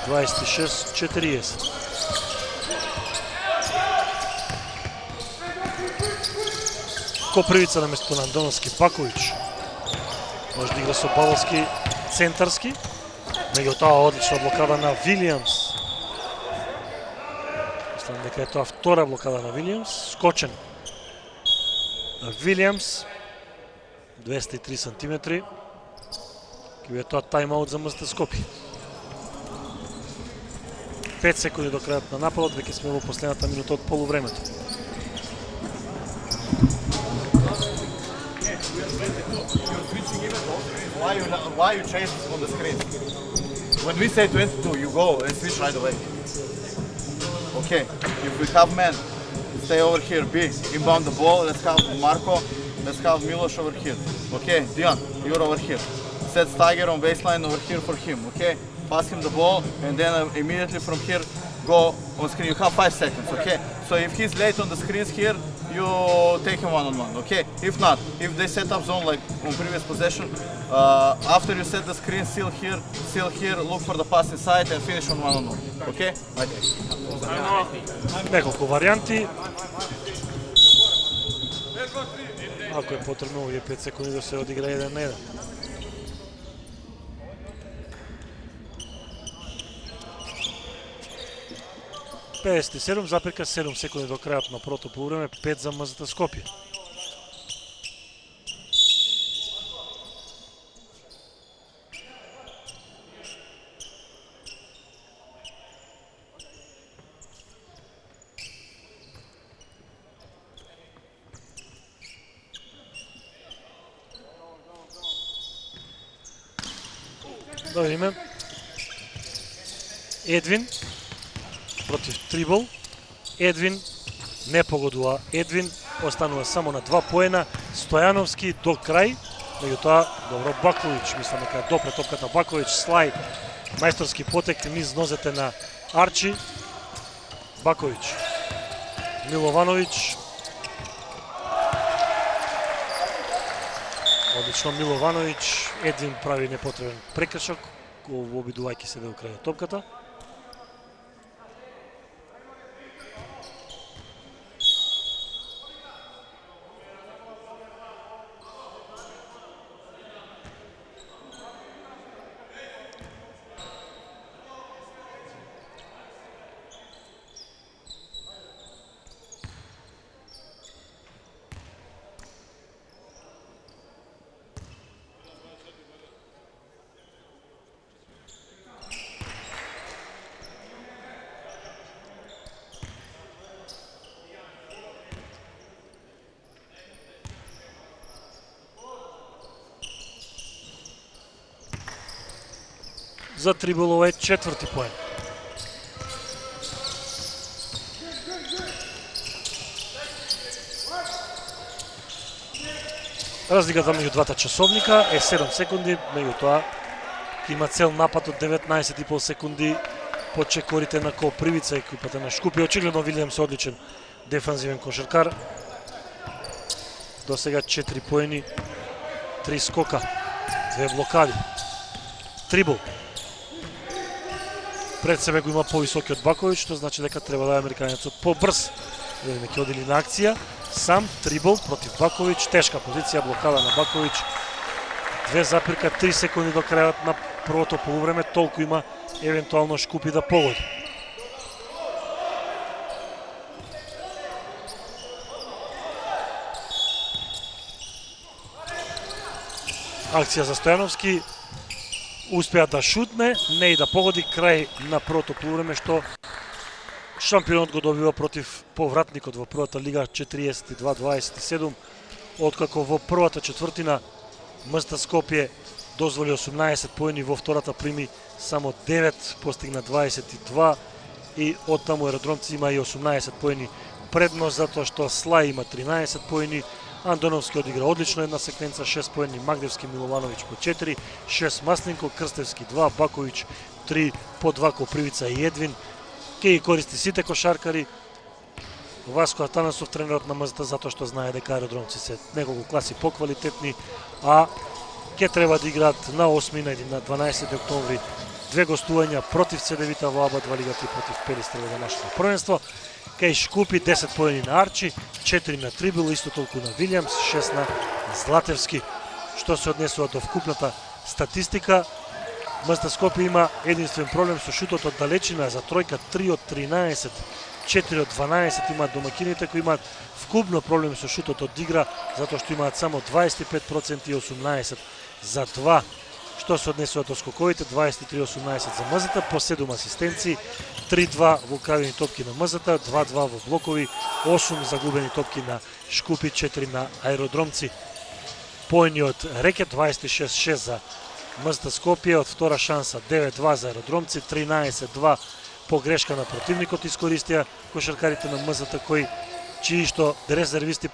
26-40. Копривица на место на Андоновски, Баковиќ. Може да игра со Павловски центарски. Меѓутоа одлична блокада на Вилијамс. Мислам дека е тоа втора блокада на Вилијамс. Скочен. Вилијамс. 203 сантиметри. Ке биде тоа тајм-аут за МЗТ Скопје. 5 секунди до крајот на нападот, веќе сме во последната минута од полувремето. Why you chase on the screen? When we say 22, you go and switch right away. Okay, if we have men, stay over here, B, inbound the ball, let's have Marko, let's have Miloš over here. Okay, Dion, you're over here. Set Steiger on baseline over here for him, okay? Pass him the ball, and then immediately from here, go on screen. You have 5 seconds, okay? So if he's late on the screens here, you take him one-on-one, okay? If not, if they set up zone like on previous possession, after you set the screen, seal here, look for the pass inside and finish on one-on-one, okay? Неколку варијанти. Ако е потребно, овие 5 секунди да се одигра 1 на 1. ,7 секунди до крајот на првото полувреме, 5 за МЗТ Скопје. Да видиме. Едвин против Трибл. Едвин не погодува. Едвин останува само на 2 поена. Стојановски до крај. Меѓутоа, добро Баковиќ, мислам дека допре топката Баковиќ, Слај, мајсторски потек низ нозете на Арчи. Баковиќ. Миловановиќ. Одлично Миловановиќ, Едвин прави непотребен прекршок, обидувајќи се да го крај топката. За Триболова е 4-ти поен. Разликата меѓу двата часовника е 7 секунди, меѓутоа има цел напад од 19,5 секунди по чекорите на Копривица, екипата на Шкупи. Очигледно Вилијамс е одличен дефанзивен кошаркар. До сега 4 поени, 3 скока, 2 блокади. Трибол. Пред себе го има повисоки од Баковиќ, што значи дека треба да е американецот побрз. Видиме ќе одели на акција. Сам Трибол против Баковиќ, тешка позиција, блокада на Баковиќ. 2,3 секунди до крајот на првото полувреме, толку има евентуално Шкупи да погоди. Акција за Стојановски. Успеа да шутне, не и да погоди, крај на првото полувреме, што шампионот го добива против повратникот во првата лига 42-27, откако во првата четвртина МСТ Скопје дозволи 18 поени, во втората прими само 9, постигна 22 и оттаму Аеродромци има и 18 поени предност, затоа што Слај има 13 поени, Андоновски одигра одлично една секвенца, 6 поени, Магдевски, Миловановиќ по 4, 6 Масленко, Крстевски 2, Баковиќ 3, по 2 Копривица и Едвин. Ке ги користи сите кошаркари. Васко Атанасов, тренерот на МЗТ, затоа што знае дека Аеродромци се неколку класи поквалитетни, а ке треба да играат на 8 и на 12 октомври две гостувања против ЦДВ-та во АБА 2 лигата и против Перистер во домашното првенство. Кај Шкупи 10 поени на Арчи, 4 на Трибол, исто толку на Вилијамс, 6 на Златевски. Што се однесува до вкупната статистика, МСТ Скопје има единствен проблем со шутот од далечина, за тројка 3 од 13, 4 од 12 имаат домакините, кои имаат вкупно проблем со шутот од игра, затоа што имаат само 25% и 18 за 2. Што се однесува до скоковите, 23-18 за МЗТ, по 7 асистенции, 3-2 во крадени топки на МЗТ, 2-2 во блокови, 8 загубени топки на Шкупи, 4 на Аеродромци. Поени од рекет, 26-6 за МЗТ Скопје, од втора шанса 9-2 за Аеродромци, 13-2 по грешка на противникот искористија кошаркарите на МЗТ, чии што резервисти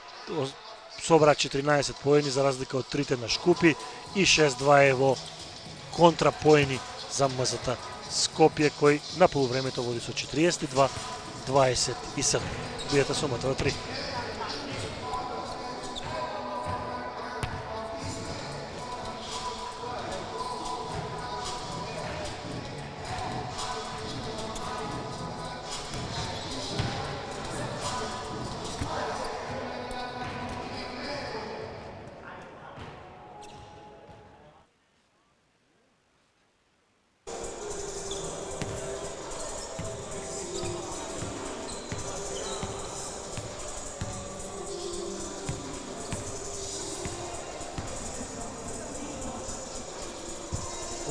собра 14 поени за разлика од 3 на Шкупи и 6-2 е во контра поени за МЗТ Скопје, кој на полувремето води со 42-27. Бидете со МТВ 3.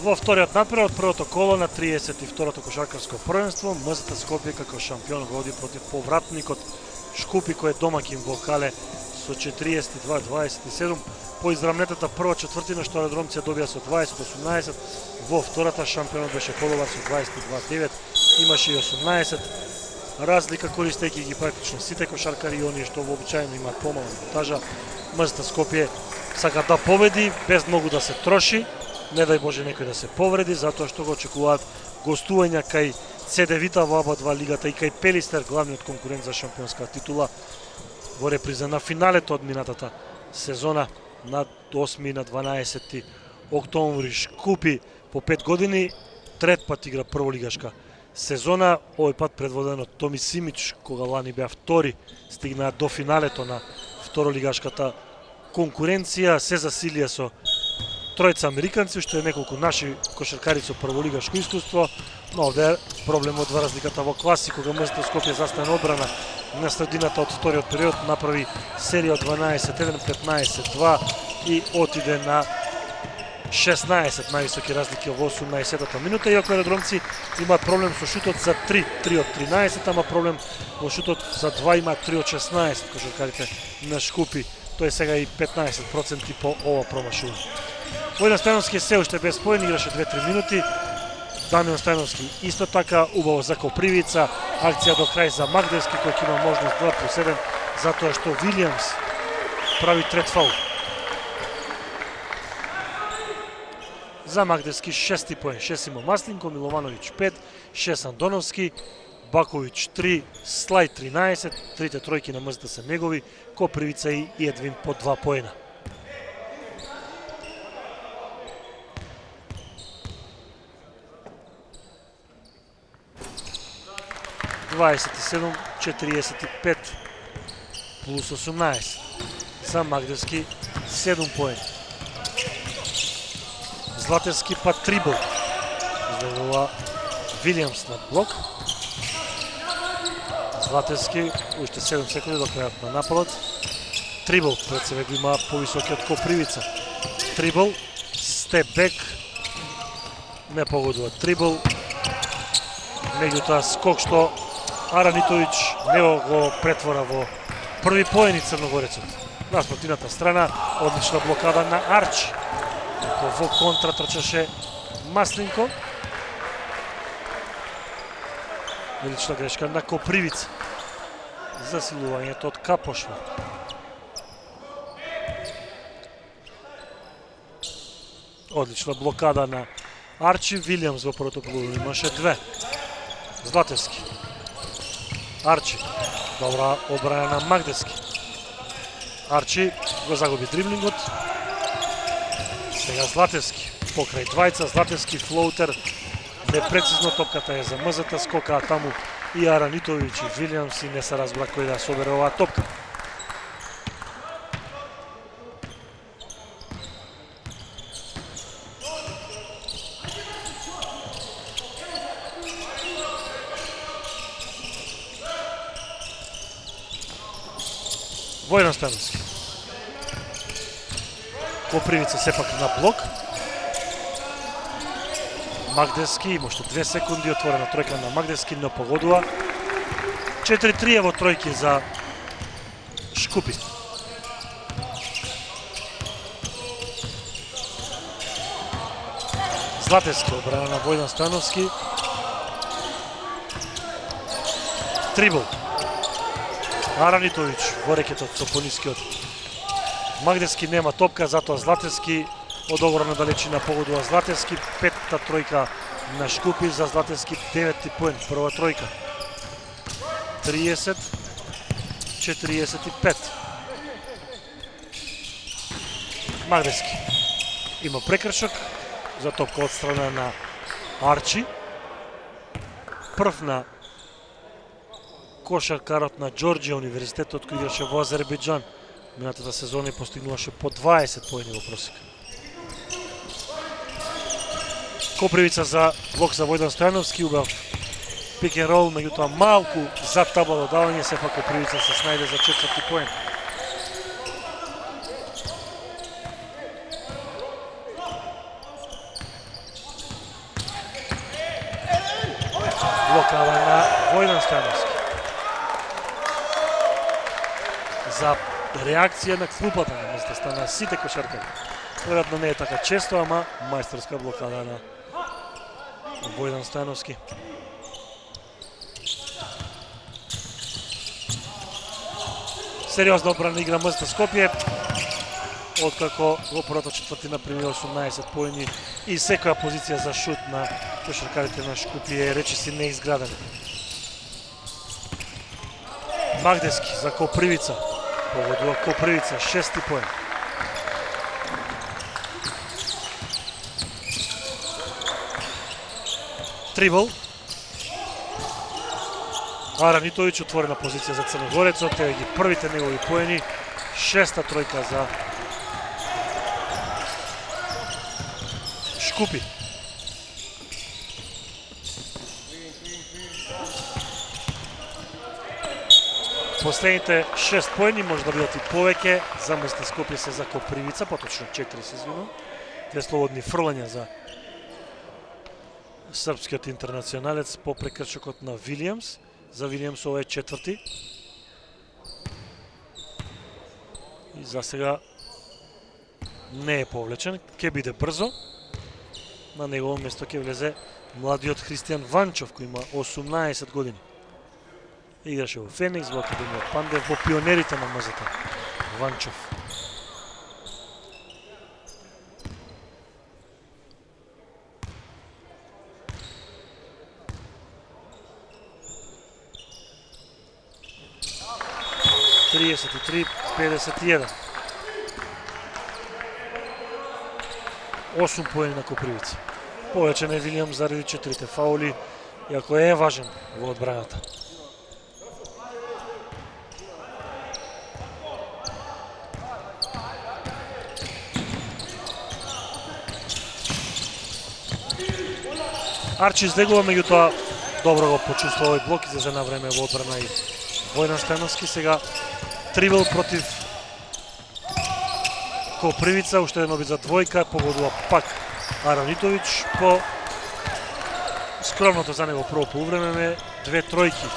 Во вториот надпревар од првото коло на 32-то кошаркарско првенство, МЗТ Скопје како шампион води против повратникот Шкупи, кој е домакин во Кале со 42-27. По израмнетата прва четвртина што Аеродромци ја добија со 20-18, во втората шампионот беше подобар со 22-9, имаше и 18. Разлика користејќи ги практично сите кошаркари и оние што вообичаено имаат помала минутажа. МЗТ Скопје сака да победи без многу да се троши. Не дај Боже некој да се повреди, затоа што го очекуваат гостувања кај ЦДВ-та во оба два лигата и кај Пелистер, главниот конкурент за шампионска титула, во реприза на финалето од минатата сезона на 8 и на 12 октомври. Шкупи по 5 години, трет пат игра прволигашка сезона, овој пат предводен од Томи Симич, кога лани беа втори, стигнаа до финалето на второлигашката конкуренција, се засилија со тројца американци, што е неколку наши кошаркари со прволигашко искуство, но овде е проблемот во разликата во класи, кога МЗТ Скопје застане одбрана на средината од вториот период, направи серија од 12-1, 15-2 и отиде на 16 највисоки разлики во 18-та минута, иако аеродромци имаат проблем со шутот за 3 од 13, ама проблем во шутот за 2 имаат 3 од 16 кошаркарите на Шкупи, тој сега и 15% по ова промашување. Војдан Стојановски се уште без поен, играше 2-3 минути. Дамјан Стојановски исто така, убаво за Копривица, акција до крај за Магдевски, кој ќе има можност 2+1, затоа што Вилијамс прави трет фаул. За Магдевски 6 поен, 6 има Маслинко, Миловановиќ 5, 6 Андоновски, Баковиќ 3, Слај 13, трите тројки на МЗТ се негови, Копривица и Едвин по 2 поена. 27-45 плюс 18. За Магдевски 7 поен. Златевски па трибл. Изведува Вилијамс на блок. Златевски уште 7 секунди до крајот на нападот. Трибл пред себе го има повисокиот Копривица. Трибл, степ бек. Не погодува трибл. Меѓутоа скок што Аранитовиќ не го претвора во први поени Црногорецот. На спротивната страна, одлична блокада на Арчи. Во контра трчаше Маслинко. Велична грешка на Копривица. Засилувањето од Капошва. Одлична блокада на Арчи. Вилијамс во првото полувреме имаше 2. Златевски. Арчи. Добра одбрана на Магдевски. Арчи го загуби дриблингот. Сега Златевски. Покрај двајца, Златевски флоутер. Непрецизно топката е за МЗТ, скокаа таму и Аранитовиќ и Вилијамс и не се разбра кој да собере оваа топка. Војдан Стојановски. Копривица сепак на блок. Магдевски има уште 2 секунди, отворена тројка на Магдевски, но погодува. 4-3 во тројки за Шкупи. Златевски одбрана на Војдан Стојановски. Трибл. Аранитовиќ во рекетот со понискиот. Магдевски нема топка, затоа Златевски од огромна далечина погодува Златевски. Петта тројка на Шкупи за Златевски, 9 поен, прва тројка. 30-45. Магдевски има прекршок за топка од страна на Арчи. Прв на кошаркарот на Џорџија универзитетот кој играше во Азербејџан. Минатата сезона и постигнуваше по 20 поени во просек. Копривица за блок за Војдан Стојановски, убав пик н рол, меѓутоа малку за табла додавање, сепак Копривица се снајде за 4 поен. Блокада на Војдан Стојановски. За реакција на клупата на МЗТ стана сите кошаркари. Веројатно не е така често, ама мајсторска блокада на Војдан Стојановски. Сериозна одбрана игра МЗТ Скопје. откако во првата четвртина прими 18 поени и секоја позиција за шут на кошаркарите на Шкупје е речиси неизградена. Магдевски за Копривица. Погодува Копривица, 6 поен. Трибл. Ара Нитовиќ отворена позиција за Црногорецот, еве ги првите негови поени, 6-та тројка за Шкупи. Последните 6 поени може да бидат и повеќе за МСТ Скопје се за Копривица, поточно 4 се извинувам. Две слободни фрлања за српскиот интернационалец по прекршокот на Вилијамс. За Вилијамс ова е четврти. И за сега не е повлечен, ќе биде брзо. На негово место ќе влезе младиот Христијан Ванчов, кој има 18 години. Играше во Феникс, во Академија Пандев, во пионерите на МЗТ. Ванчов. Тридесет и три, 51. 8 поени на Копривица. Повеќе не Вилијам заради 4 фаули, иако е важен во одбраната. Арчи излегува, меѓутоа добро го почувствува овој блок, излезе на време во одбрана и Војнан Стојановски. Сега трибл против Копривица, уште едно бит за двојка, погодува пак Аронитовиќ по скромното за него прво полувреме, 2 тројки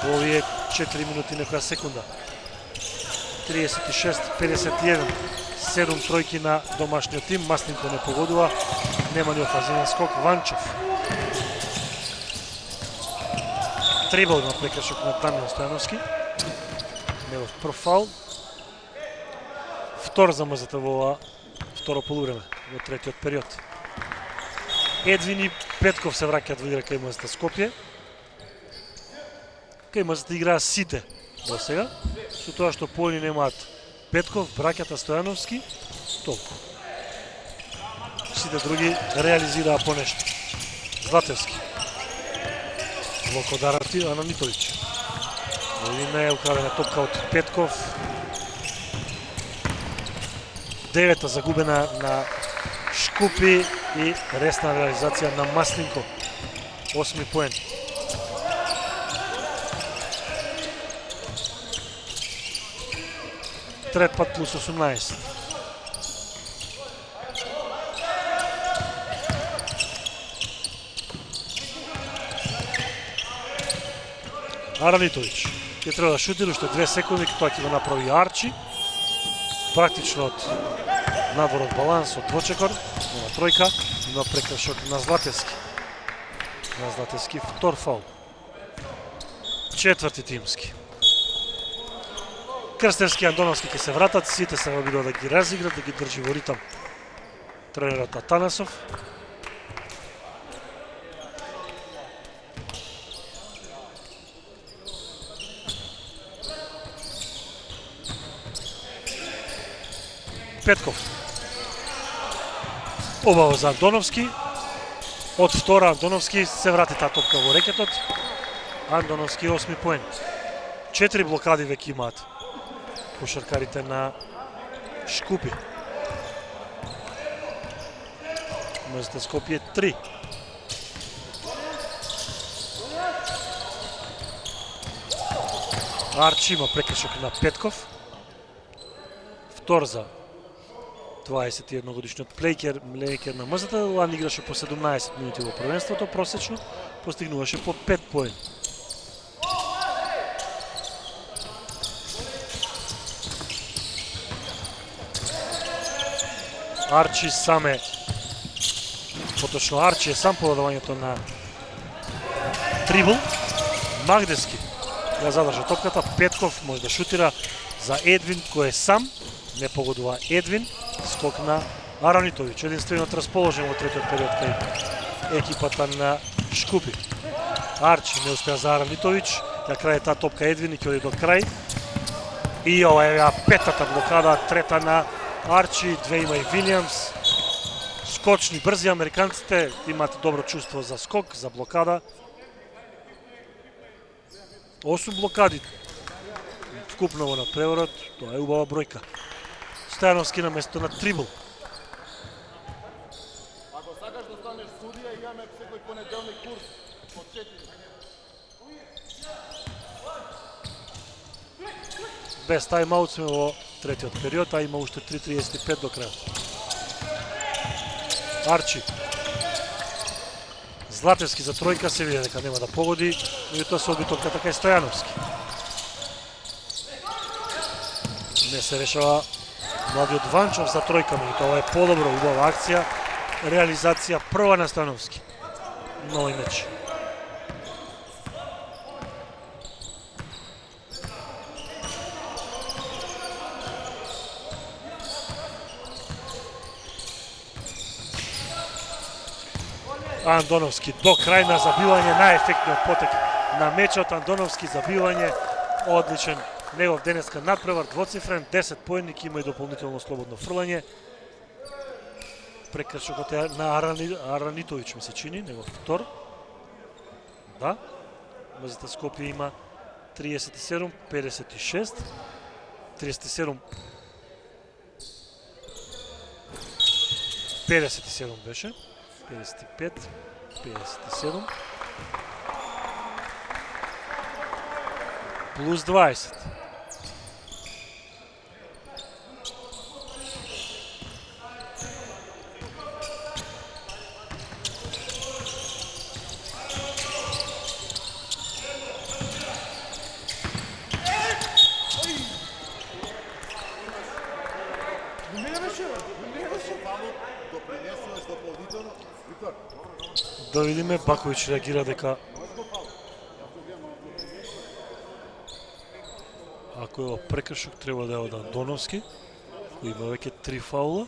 во овие 4 минути некоја секунда. 36-51, 7 тројки на домашниот тим, Маслинко не погодува, нема ни офанзивен скок. Ванчов. Трибл на прекршок на Дамјан Стојановски. Негов прв фаул. Втор за МЗТ во ова второ полувреме, во третиот период. Едвин и Петков се враќаат во игра кај МЗТ Скопје. Кај МЗТ играа сите до сега, со тоа што поени немаат Петков, браќата Стојановски, толку. Сите други реализираа по нешто. Златевски. Локо Дарати, Ана Нитовиќ. Овие е украдена топка од Петков. 9-та загубена на Шкупи и ресна реализација на Маслинко. 8 поен. Трет пат плюс 18. Аранитовиќ ќе треба да шутира уште 2 секунди, тоа ќе го направи Арчи. Практично од надвор од баланс, од двочекор, нема тројка, има прекршок на Златевски. На Златевски втор фаул. Четврти тимски. Крстевски и Андоновски ќе се вратат, сите се обидува да ги разиграт, да ги држи во ритам тренерот Атанасов. Петков. Обаво за Андоновски. Од втора Андоновски се врати таа топка во рекетот. Андоновски 8 поен. 4 блокади веќе имаат кошаркарите на Шкупи. МЗТ Скопје 3. Арчи има прекршок на Петков. Втор за 21 годишниот плейкер на МЗТ. Лан играше по 17 минути во првенството, просечно постигнуваше по 5 поени. Арчи сам е, поточно Арчи е сам по додавањето на трибл. Магдевски ја задржа топката, Петков може да шутира за Едвин кој е сам, Не погодува Едвин, скок на Аранитовиќ, единствено расположен во третиот период кај екипата на Шкупи. Арчи не успеа за Аранитовиќ, на крај таа топка Едвин и ќе оди до крај. И ова е петата блокада, трета на Арчи, две има и Вилијамс. Скочни, брзи американците, имаат добро чувство за скок, за блокада. 8 блокади вкупно во надпреварот, тоа е убава бројка. Стојановски на место на трибл. Ако сакаш да станеш судија, имаме секој понеделник курс од 4. Без тайм-аут сме во третиот период, а има уште 3:35 до крај. Арчи. Златевски за тројка, се види дека нема да погоди, меѓутоа се оби топката кај Стојановски. Не се решава младиот Ванчов за тројка, меѓутоа ова е подобро, убава акција, реализација прва на Стојановски. Нови меч. Андоновски до крај на забивање, најефектниот потек на мечот. Андоновски забивање, одличен негов денеска надпревар, двоцифрен, 10 поени, има и дополнително слободно фрлање. Прекршокот е на Аранитовиќ, ми се чини, негов втор. Да, МЗТ Скопје има 37, 56, 37, 57 беше. 55, 57, плюс 20. Да видиме, Баковиќ реагира дека ако е прекршок треба да е од Андоновски, кој има веќе 3 фаула.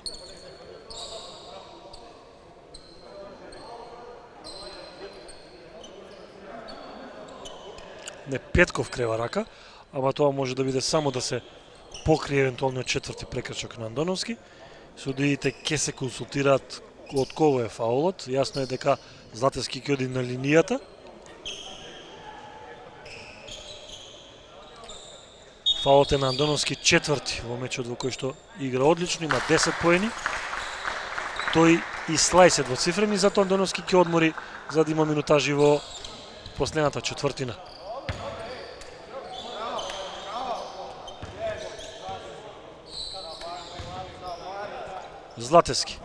Не, Петков крева рака, ама тоа може да биде само да се покрие евентуалниот четврти прекршок на Андоновски. Судиите ќе се консултираат од кого е фаулот. Јасно е дека Златевски ќе оди на линијата. Фаулот е на Андоновски четврти во мечот во кој што игра одлично, има 10 поени. Тој и Слајс е двоцифрени, затоа Андоновски ќе одмори за да има минутажи во последната четвртина. Златевски.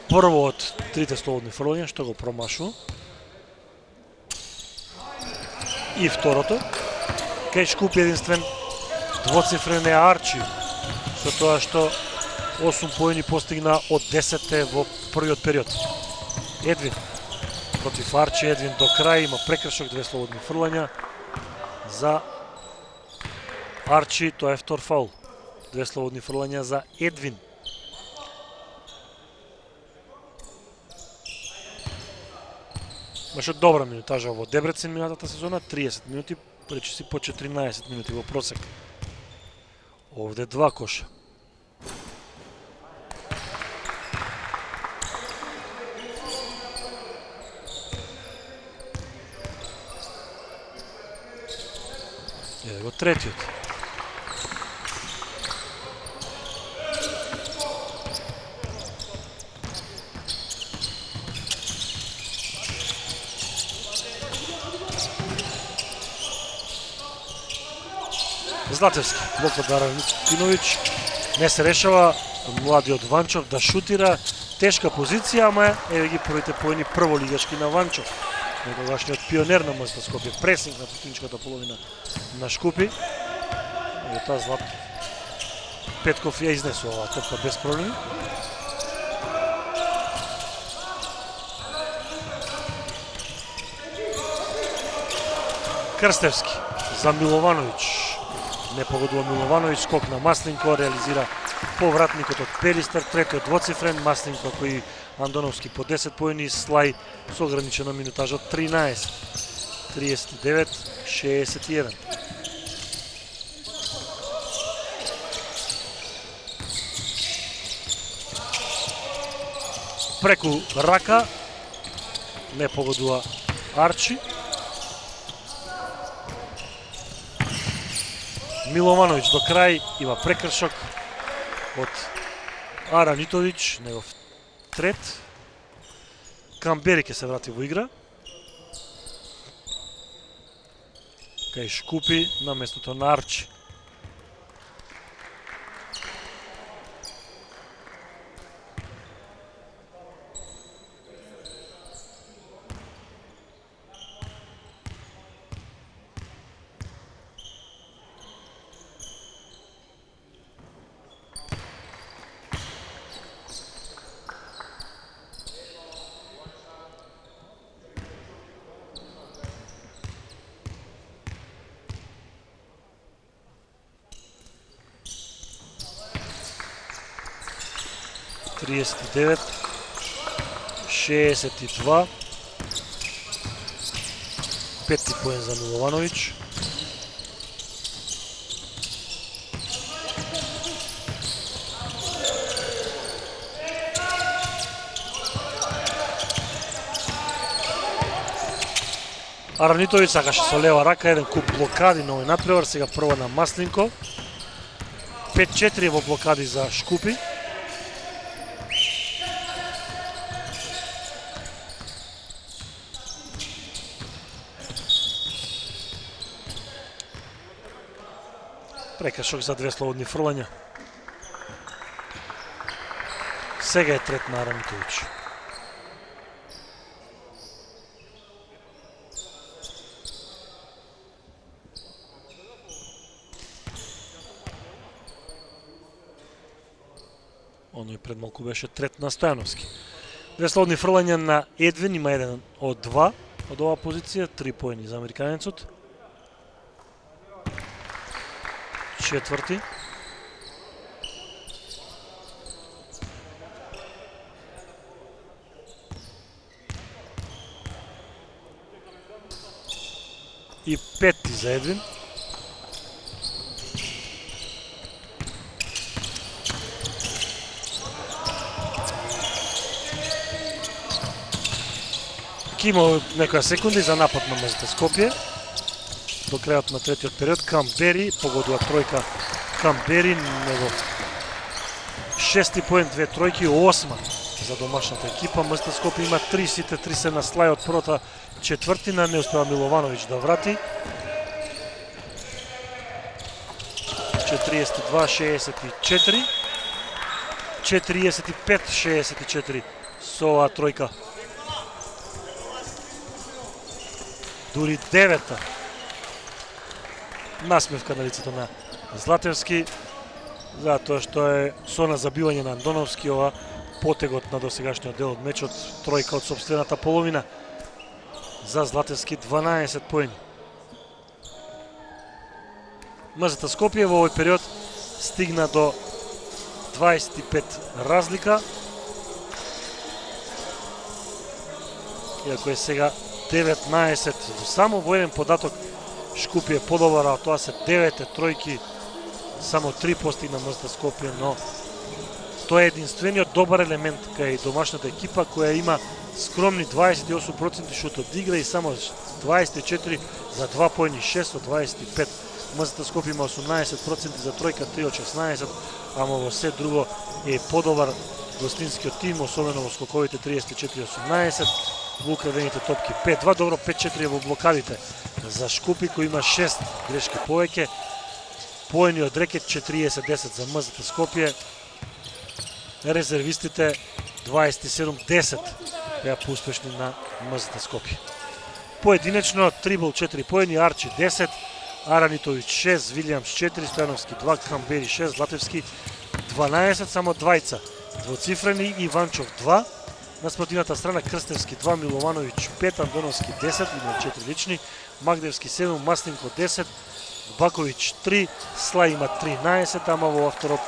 Прво од трите слободни фрлања што го промашува. И второто. Кај Шкупи единствен двоцифрен е Арчи, со тоа што 8 поени постигна од 10 во првиот период. Едвин против Арчи, Едвин до крај, има прекршок, 2 слободни фрлања за Арчи, тоа е втор фаул. 2 слободни фрлања за Едвин. Имаше добра минутажа во Дебрецен минатата сезона, 30 минути, пречиси по 14 минути во просек. Овде 2 коша. Еде го третиот. Златевски, блок од Аранитовиќ, не се решава младиот Ванчов да шутира, тешка позиција, ама еве ги првите поени прволигашки на Ванчов. Тогашниот пионер на МЗТ Скопје, пресинг на противничката половина на Шкупи. И таа Петков ја изнесува оваа топка без проблеми. Крстевски за Миловановиќ. Не погодува Миловановиќ, скок на Масленко, реализира повратникот од Пелистер, третиот двоцифрен, Масленко кој Андоновски по 10 поени, Слај со ограничена минутажа од 13. 39-61. Преку рака не погодува Арчи. Миловановиќ до крај има прекршок од Аранитовиќ, негов трет. Камбери ќе се врати во игра. Кај Шкупи на местото на Арчи. Триесет 62. Пети поен за Миловановиќ. Аранитовиќ сакаше со лева рака, еден куп блокади на овој надпревар, сега прва на Масленко. 5-4 во блокади за Шкупи. Прекршок за две слободни фрлања. Сега е трет на Аранитовиќ. Оној пред малку беше трет на Стојановски. Две слободни фрлања на Едвин, има еден од два од оваа позиција, 3 поени за американецот. Четврти. И пети за Едвин. Има некоја секунди за напад на МЗТ Скопје. До крајот на третиот период Камбери погодува тројка. Камбери него шести поен, две тројки, 8 за домашната екипа. МЗТ Скопје има 3, сите 3 се на Слај од првата четвртина, не успева Миловановиќ да врати. 42-64. 45-64 со оваа тројка. Дури 9-та. Насмевка на лицето на Златевски, затоа што е со на забивање на Андоновски ова потегот на досегашниот дел од мечот, тројка од сопствената половина за Златевски, 12 поени. МЗТ Скопје во овој период стигна до 25 разлика, иако е сега 19, само во еден податок Шкупи е подобар, а тоа се 9 тројки, само 3 постигна МЗТ Скопје, но тоа е единствениот добар елемент кај домашната екипа која има скромни 28% шут од игра и само 24 за 2 поени, 6 од 25. МЗТ Скопје има 18% за тројка, 3 од 16, ама во се друго е подобар гостинскиот тим, особено во скоковите 34-18. Во украдените топки 5-2, добро 5-4 во блокадите за Шкупи кој има 6 грешки повеќе. Поени од рекет 40-10 за МЗТ Скопје. Резервистите 27-10 беа поуспешни на МЗТ Скопје. Поединечно Трибл 4 поени, Арчи 10, Аранитовиќ 6, Вилијамс 4, Стојановски 2, Камбери 6, Златевски 12, само двајца двоцифрени, Иванчов 2, На спротивната страна Крстевски 2, Миловановиќ 5, Андоновски 10, има 4 лични, Магдевски 7, Масленко 10, Баковиќ 3, Слај има 13, ама во второ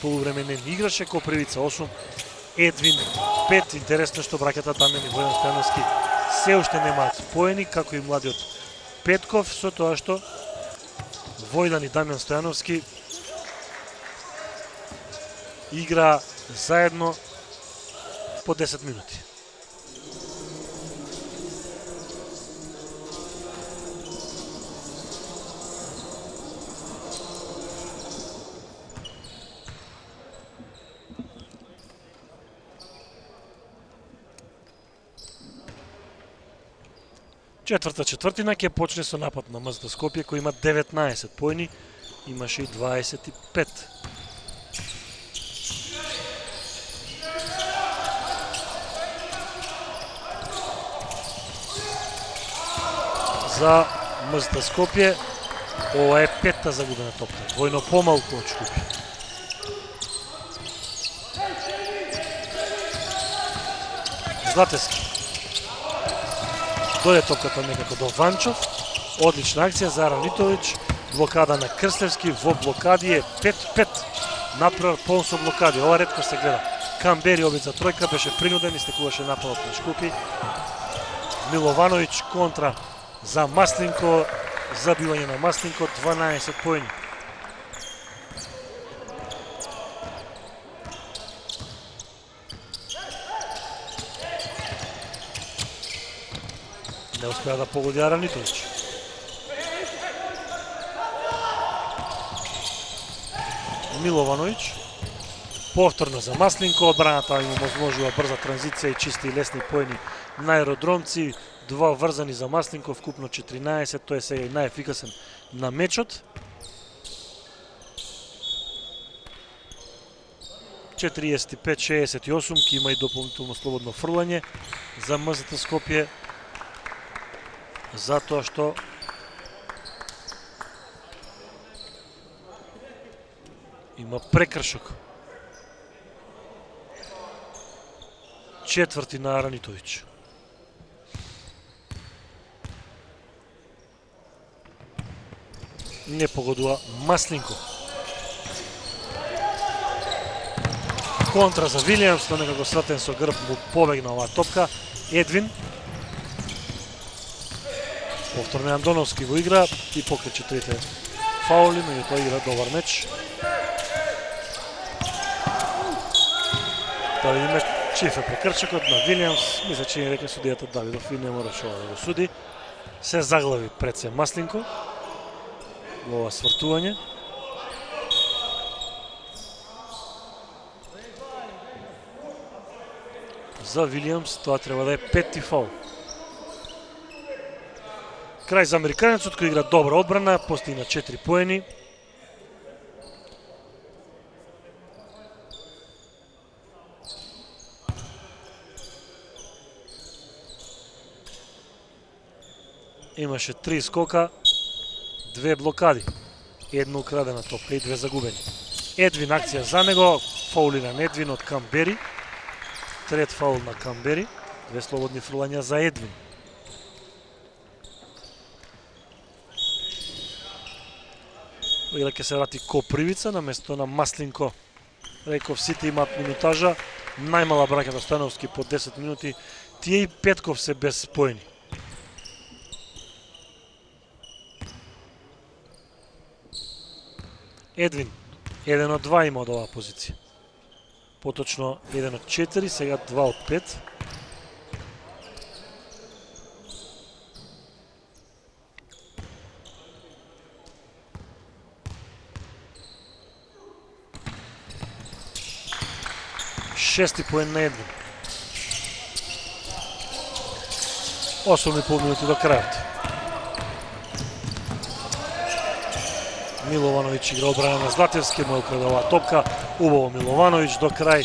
полувреме не играше, Копривица 8, Едвин 5. Интересно што браќата Дамјан и Војан Стојановски се уште немаат поени, како и младиот Петков, со тоа што Војдан и Дамјан Стојановски игра заедно по 10 минути. Четврта четвртина ќе почне со напад на МЗТ Скопје кој има 19 поени, имаше и 25. За МЗТ Скопје ова е петта загубена топка, двојно помалку од Шкупје. Златевски. Дојде топката некако до Ванчов. Одлична акција за Аранитовиќ. Блокада на Крстевски. Во блокади е 5-5. Напред полн со блокади. Ова ретко се гледа. Камбери обид за тројка, беше принуден, истекуваше нападот на Шкупи. Миловановиќ контра за Масленко. Забивање на Масленко, 12 поени. Не успеа да погоди Аранитовиќ. Миловановиќ. Повторно за Масленко. Одбраната им возможува брза транзиција и чисти и лесни поени на аеродромци. Два врзани за Масленко, вкупно 14. Тој е сега и најефикасен на мечот. 45-68, ки има и дополнително слободно фрлање за МЗТ Скопје. Затоа што има прекршок. Четврти на Аранитовиќ. Не погодува Масленко. Контра за Вилијамс, но некако свртен со грб му побегна оваа топка. Едвин. Повторно Андоновски во игра и покрај 4 фаули, меѓутоа игра добар меч. Да видиме чиф е прекршокот на Вилијамс. Мисля, че ни река судијата Давидов и не мораше ова да го суди. Се заглави пред се Масленко во ова свртување. За Вилијамс тоа треба да е петти фаул. Крај за американецот кој игра добра одбрана, постигна 4 поени. Имаше 3 скока, 2 блокади, една украдена топка и 2 загубени. Едвин акција за него, фаулиран Едвин од Камбери. Трет фаул на Камбери, 2 слободни фрлања за Едвин. Игра ќе се врати Копривица на место на Масленко. Реков, сите имаат минутажа, најмала браќата Стојановски по 10 минути, тие и Петков се без поени. Едвин, 1 од 2 има од оваа позиција. Поточно 1 од 4, сега 2 од 5. Шести поен на Едвин. 8,5 минути до крајот. Миловановиќ игра одбрана на Златевски, му украде оваа топка. Убаво Миловановиќ до крај.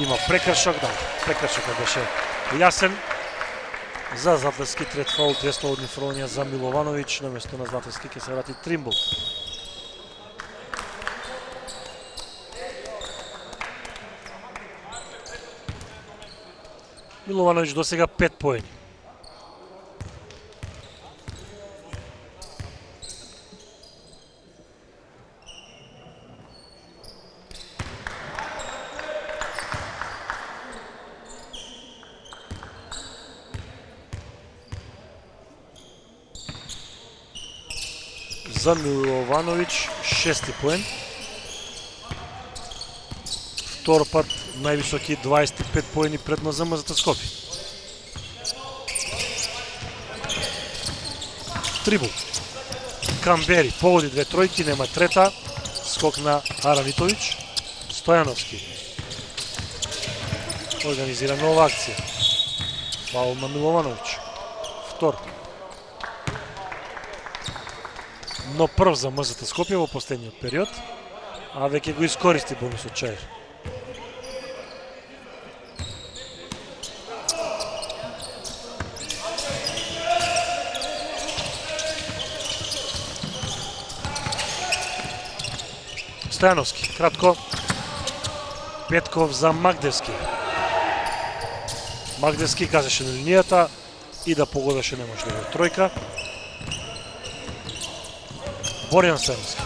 Има прекршок, да, прекршокот беше јасен. За Златевски трет фаул, 2 слободни фрлања за Миловановиќ, на место на Златевски ќе се врати Тримбул. Миловановиќ до сега 5 поени. За Миловановиќ 6 поен. Втор пат највисоки 25 поени предност за МЗТ Скопје. Трибул. Камбери погоди 2 тројки, нема трета. Скок на Аранитовиќ. Стојановски. Организира нова акција. Фаул на Миловановиќ. Втор. Но прв за МЗТ Скопје во последниот период, а веќе го искористи бонусот Чаир. Стојановски, кратко. Петков за Магдевски. Магдевски кажеше на линијата и да погодеше не може да е тројка. Боријан Стојановски.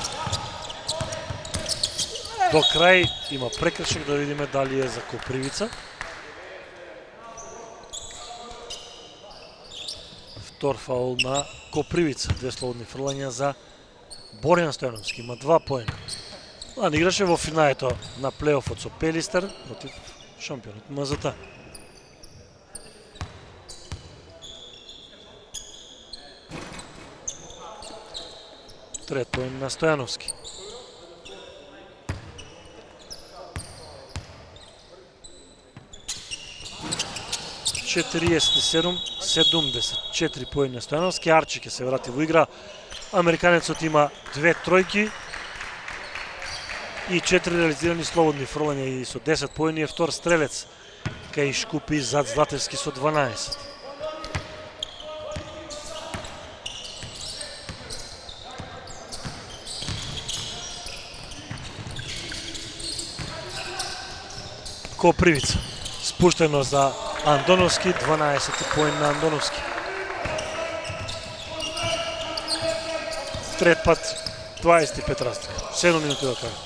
До крај има прекршок, да видиме дали е за Копривица. Втор фаул на Копривица. 2 слободни фрлања за Боријан Стојановски. Има 2 поена. Он играше во финалето на плейофот со Пелистер против шампионот МЗТ. Трет поен на Стојановски. (47-70). 4 поени на Стојановски. Арчи ќе се врати во игра. Американецот има 2 тројки и 4 реализирани слободни фрлања и со 10 поени е втор стрелец кај Шкупи зад Златевски со 12. Копривица. Спуштено за Андоновски, 12 поен на Андоновски. Трет пат 25 разлика. 7 минути да кажат.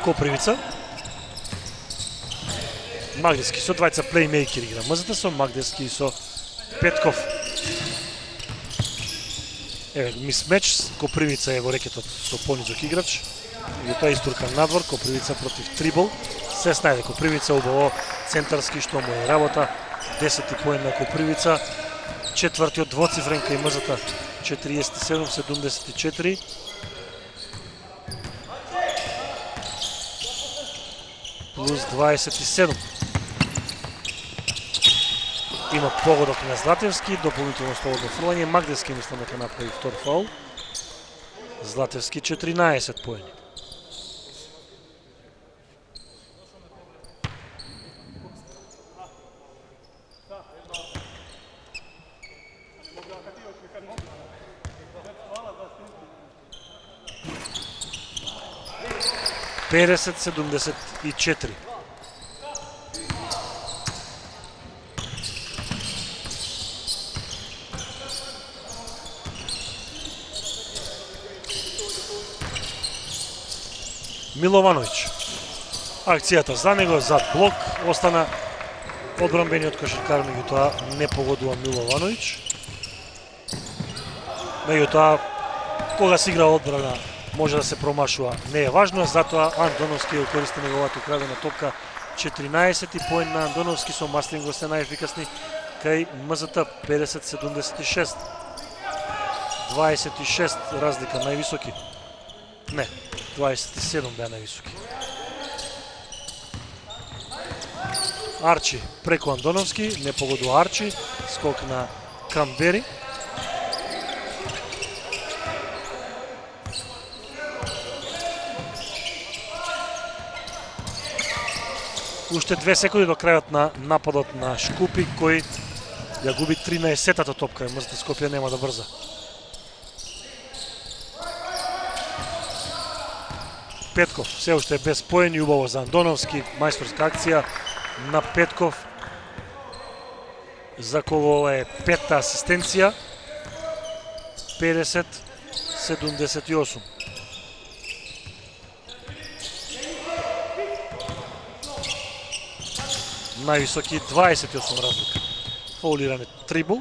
Копривица. Магдевски со двајца плеймейкери игра. МЗТ со Магдевски и со Петков. Еве мисмеч, Копривица е во рекетот со понизок играч. И тоа истуркан надвор, Копривица против Трибол. Се снајде Копривица, убаво центарски што му е работа. 10 поен на Копривица. Четвртиот двоцифрен кај МЗТ. 47-74. Плюс 27. Има погодок на Златевски, дополнително слободно фрлање. Магдевски мислам дека направи втор фаул. Златевски 14 поени. (50-74). Миловановиќ. Акцијата за него, зад блок, остана одбранбениот кошаркар, меѓутоа не погодува Миловановиќ. Меѓутоа, кога се игра одбрана, може да се промашува. Не е важно, затоа Андоновски ја користи неговата украдена топка. 14 поен на Андоновски со Маслинго се најефикасни кај МЗТ. 50-76. 26 разлика, највисоки. Не, 27 беа највисоки. Арчи преку Андоновски, не погодува Арчи. Скок на Камбери. Уште 2 секунди до крајот на нападот на Шкупи, кој ја губи 13-тата топка и МЗТ Скопје нема да брза. Петков все уште е без поени, убаво за Андоновски, мајсторска акција на Петков, за кого е петта асистенција. 50-78. Највисоки 28 разлика. Фаулиране трибл.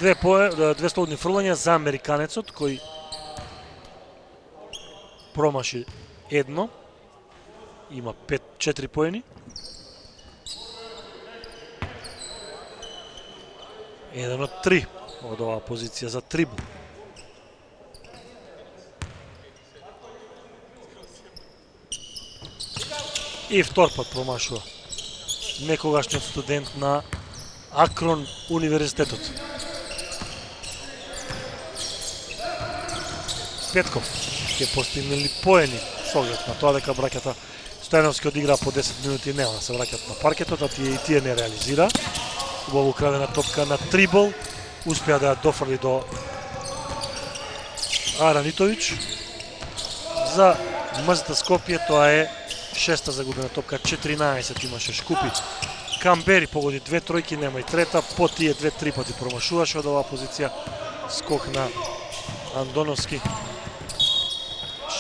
Две слободни фрлања за американецот кој промаши едно. Има 4 поени. 1 од 3 од оваа позиција за трибл. И втор пат промашува некогашниот студент на Акрон универзитетот. Петков ќе постигнали поени со оглед на тоа дека браќата Стојановски одигра по 10 минути и нема да се враќат на паркетот, а и тие не реализира. Убаво украдена топка на трибл, успеа да ја дофрли до Аранитовиќ. За МЗТ Скопје тоа е шеста загубена топка, 14 имаше Шкупи. Камбери погоди две тројки, нема и трета, по тие две-три пати промашуваше од оваа позиција. Скок на Андоновски.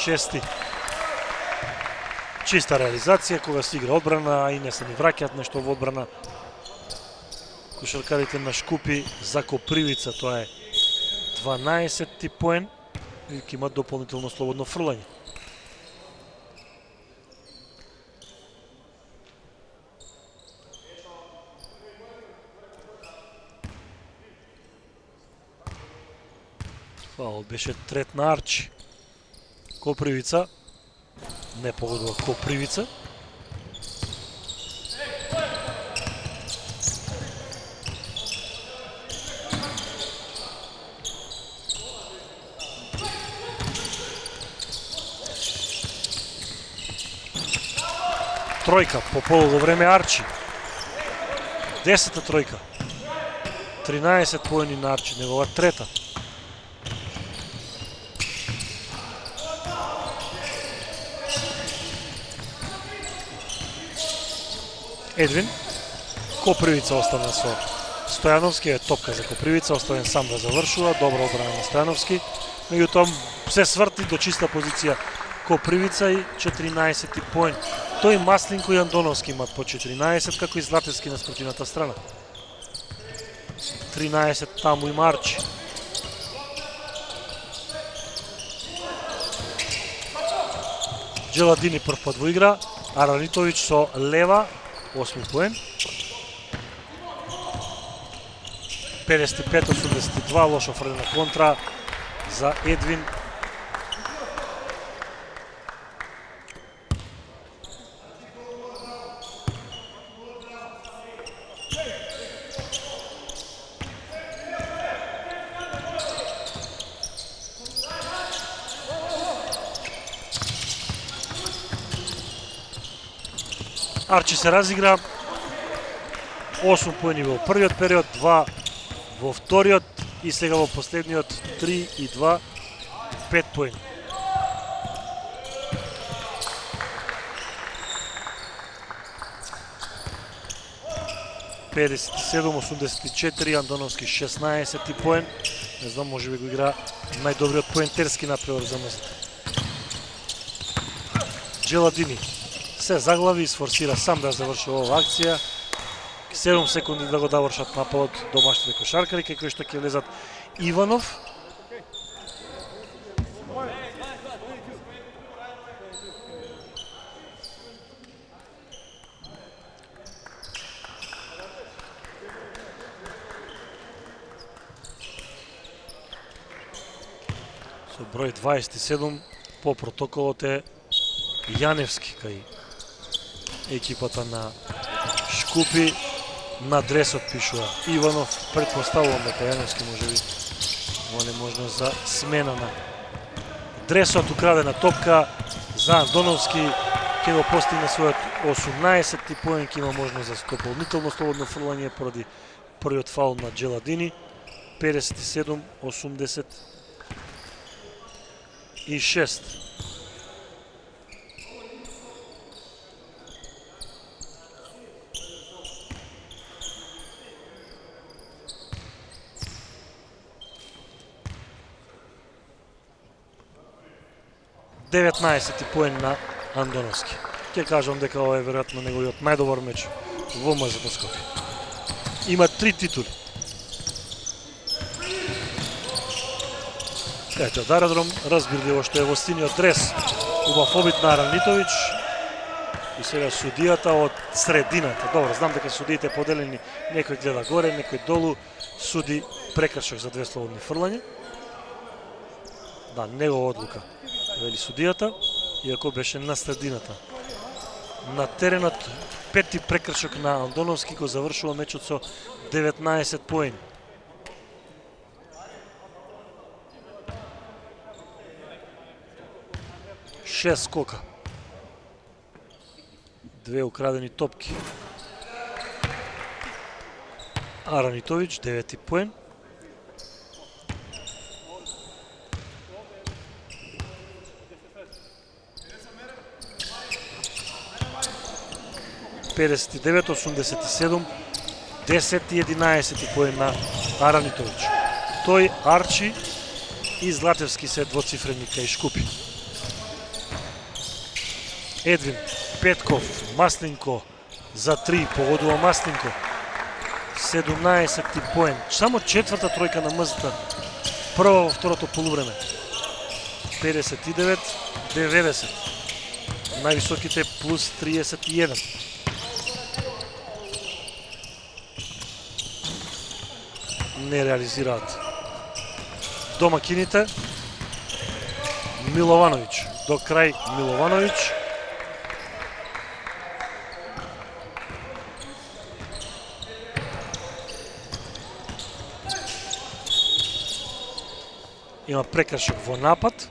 Шести. Чиста реализација кога се игра одбрана, а и не се ни враќаат нешто во одбрана. Кошаркарите на Шкупи за Копривица, тоа е 12-ти поен и ќе имат дополнително слободно фрлање. Фаул беше трет на Арчи. Копривица не погодува Копривица. Тројка по полого време Арчи. 10-та тројка. 13 поени на Арчи, негова трета. Едвин. Копривица остана со Стојановски, е топка за Копривица, оставен сам да завршува, добра одбрана на Стојановски. Меѓутоа се сврти до чиста позиција Копривица и 14 поен. Тој Маслинко и Андоновски имат по 14, како и Златевски на спротивната страна. 13 таму има Арчи. Джеладини прв пат во игра, Аранитовиќ со лева, 8 поен. 55-82, лошо фрлена контра за Едвин. Арчи се разигра, 8 поени во првиот период, 2 во вториот и сега во последниот 3 и 2, 5 поени. (57-84), Андоновски 16 поен. Не знам, може би го игра најдобриот поентерски напревар за МЗТ. Джеладини се заглави и сфорсира сам да заврши оваа акција. 7 секунди да го довршат нападот домашните кошаркари, кај кои што ќе влезат Иванов. Со број 27 по протоколот е Јаневски кај екипата на Шкупи. На дресот пишува Иванов, предпоставувам дека Јаневски може би има неможност за смена на дресот. Украдена топка за Андоновски, ќе го постигне својот 18-ти поен, ќе има можност за дополнително слободно фрлање поради првиот фаул на Джеладини. 57-86. Деветнаесети поен на Андоновски. Ќе кажам дека ова е веројатно неговиот најдобар меч во МЗТ Скопје. Има 3 титули. Кајче од аеродром, разбирливо што е во синиот дрес. Убав обид на Аранитовиќ. И сега судијата од средината. Добро, знам дека судиите поделени, некој гледа горе, некој долу, суди прекршок за 2 слободни фрлања. Да, негова одлука, вели судијата, иако беше на средината. На теренот пети прекршок на Андоновски го завршува мечот со 19 поени. Шест скока. 2 украдени топки. Аранитовиќ, 9 поен. Педесет и 87, 10 и 11 поен на Аранитовиќ. Тој, Арчи и Златевски се двоцифрени кај Шкупи. Едвин, Петков, Маслинко за 3, погодува Маслинко. 17 поен. Само четврта тројка на МЗТ. Прва во второто полувреме. 59, 90. Највисоките плюс 31. Не реализираат. Домакините. Миловановиќ. До крај Миловановиќ. Има прекршок во напад,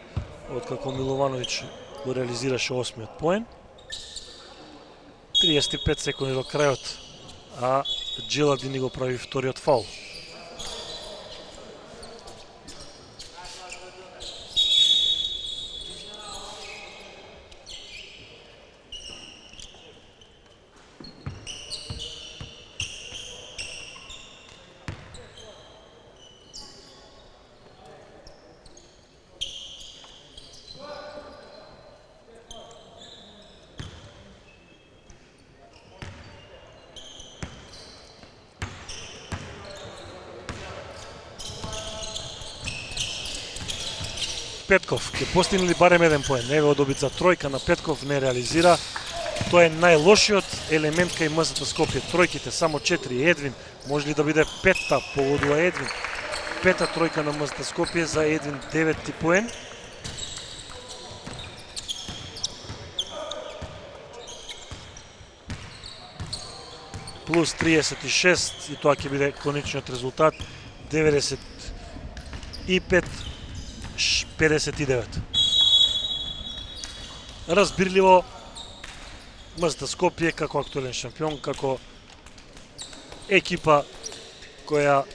откако Миловановиќ го реализираше 8-миот поен. 35 секунди до крајот, а Джеладини го прави вториот фаул. Петков ќе постигне ли барем еден поен? Еве одобит за тројка на Петков, не реализира. Тоа е најлошиот елемент кај МЗТ Скопје. Тројките само 4. Едвин, може ли да биде петта? Погодува Едвин. Пета тројка на МЗТ Скопје за Едвин, 9 поен. Плюс 36 и тоа ќе биде конечниот резултат. 95 59. Разбирливо, МЗТ Скопје како актуелен шампион, како екипа која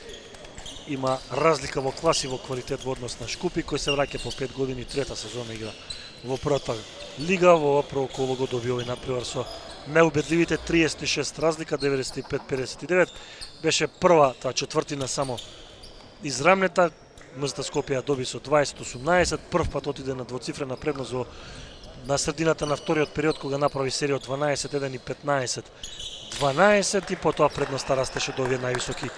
има разлика во класи, во квалитет во однос на Шкупи, кој се враќа по 5 години, трета сезона игра во првата лига, во прво коло го доби овој напревар со најубедливите 36 разлика, 95-59. Беше прва таа четвртина само израмнета. МЗТ Скопје доби со 20-18, прв пат отиде на двоцифрена предност во на средината на вториот период кога направи серија од 12-1 и 15-12 и потоа предноста растеше до овие највисоки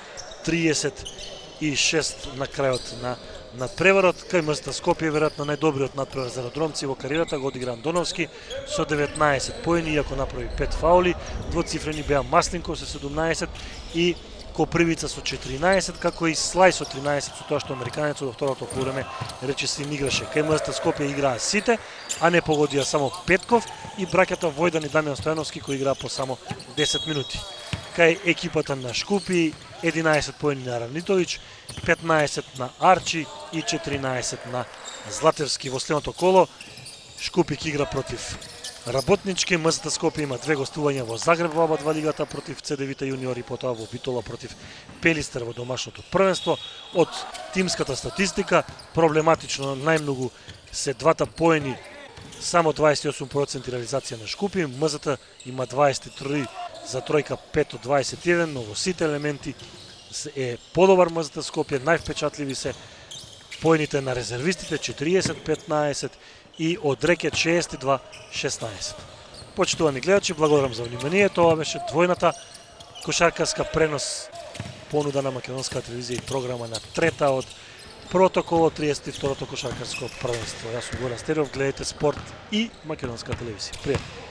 36 на крајот на преварот. Кај МЗТ Скопје веројатно најдобриот надпревар за аеродромци во кариерата го одигра Андоновски со 19 поени, иако направи 5 фаули. Двоцифрени беа Маслинков со 17 и Копривица со 14, како и Слај со 13, со тоа што американецот во второто полувреме речиси им играше. Кај МЗТ Скопје играа сите, а не погодија само Петков и браќата Војдан и Дамјан Стојановски кои играа по само 10 минути. Кај екипата на Шкупи 11 поени на Аранитовиќ, 15 на Арчи и 14 на Златевски. Во следното коло Шкупик игра против Работнички МЗТ Скопје има две гостувања во Загреб во оба два лигата против ЦДВ јуниори, потоа во Битола против Пелистер во домашното првенство. Од тимската статистика проблематично најмногу се двата поени, само 28% реализација на шкупи. МЗТ има 23 за тројка, 5 од 21, но во сите елементи е подобар МЗТ Скопје, највпечатливи се поените на резервистите 40-15 и од рекет 62-16. Почитувани гледачи, благодарам за вниманието. Тоа беше двојната кошаркарска пренос понуда на Македонска телевизија и програма на трета од првото коло 32-то кошаркарско првенство. Јас сум Горан Стеров, гледате спорт и Македонска телевизија. Пријатно.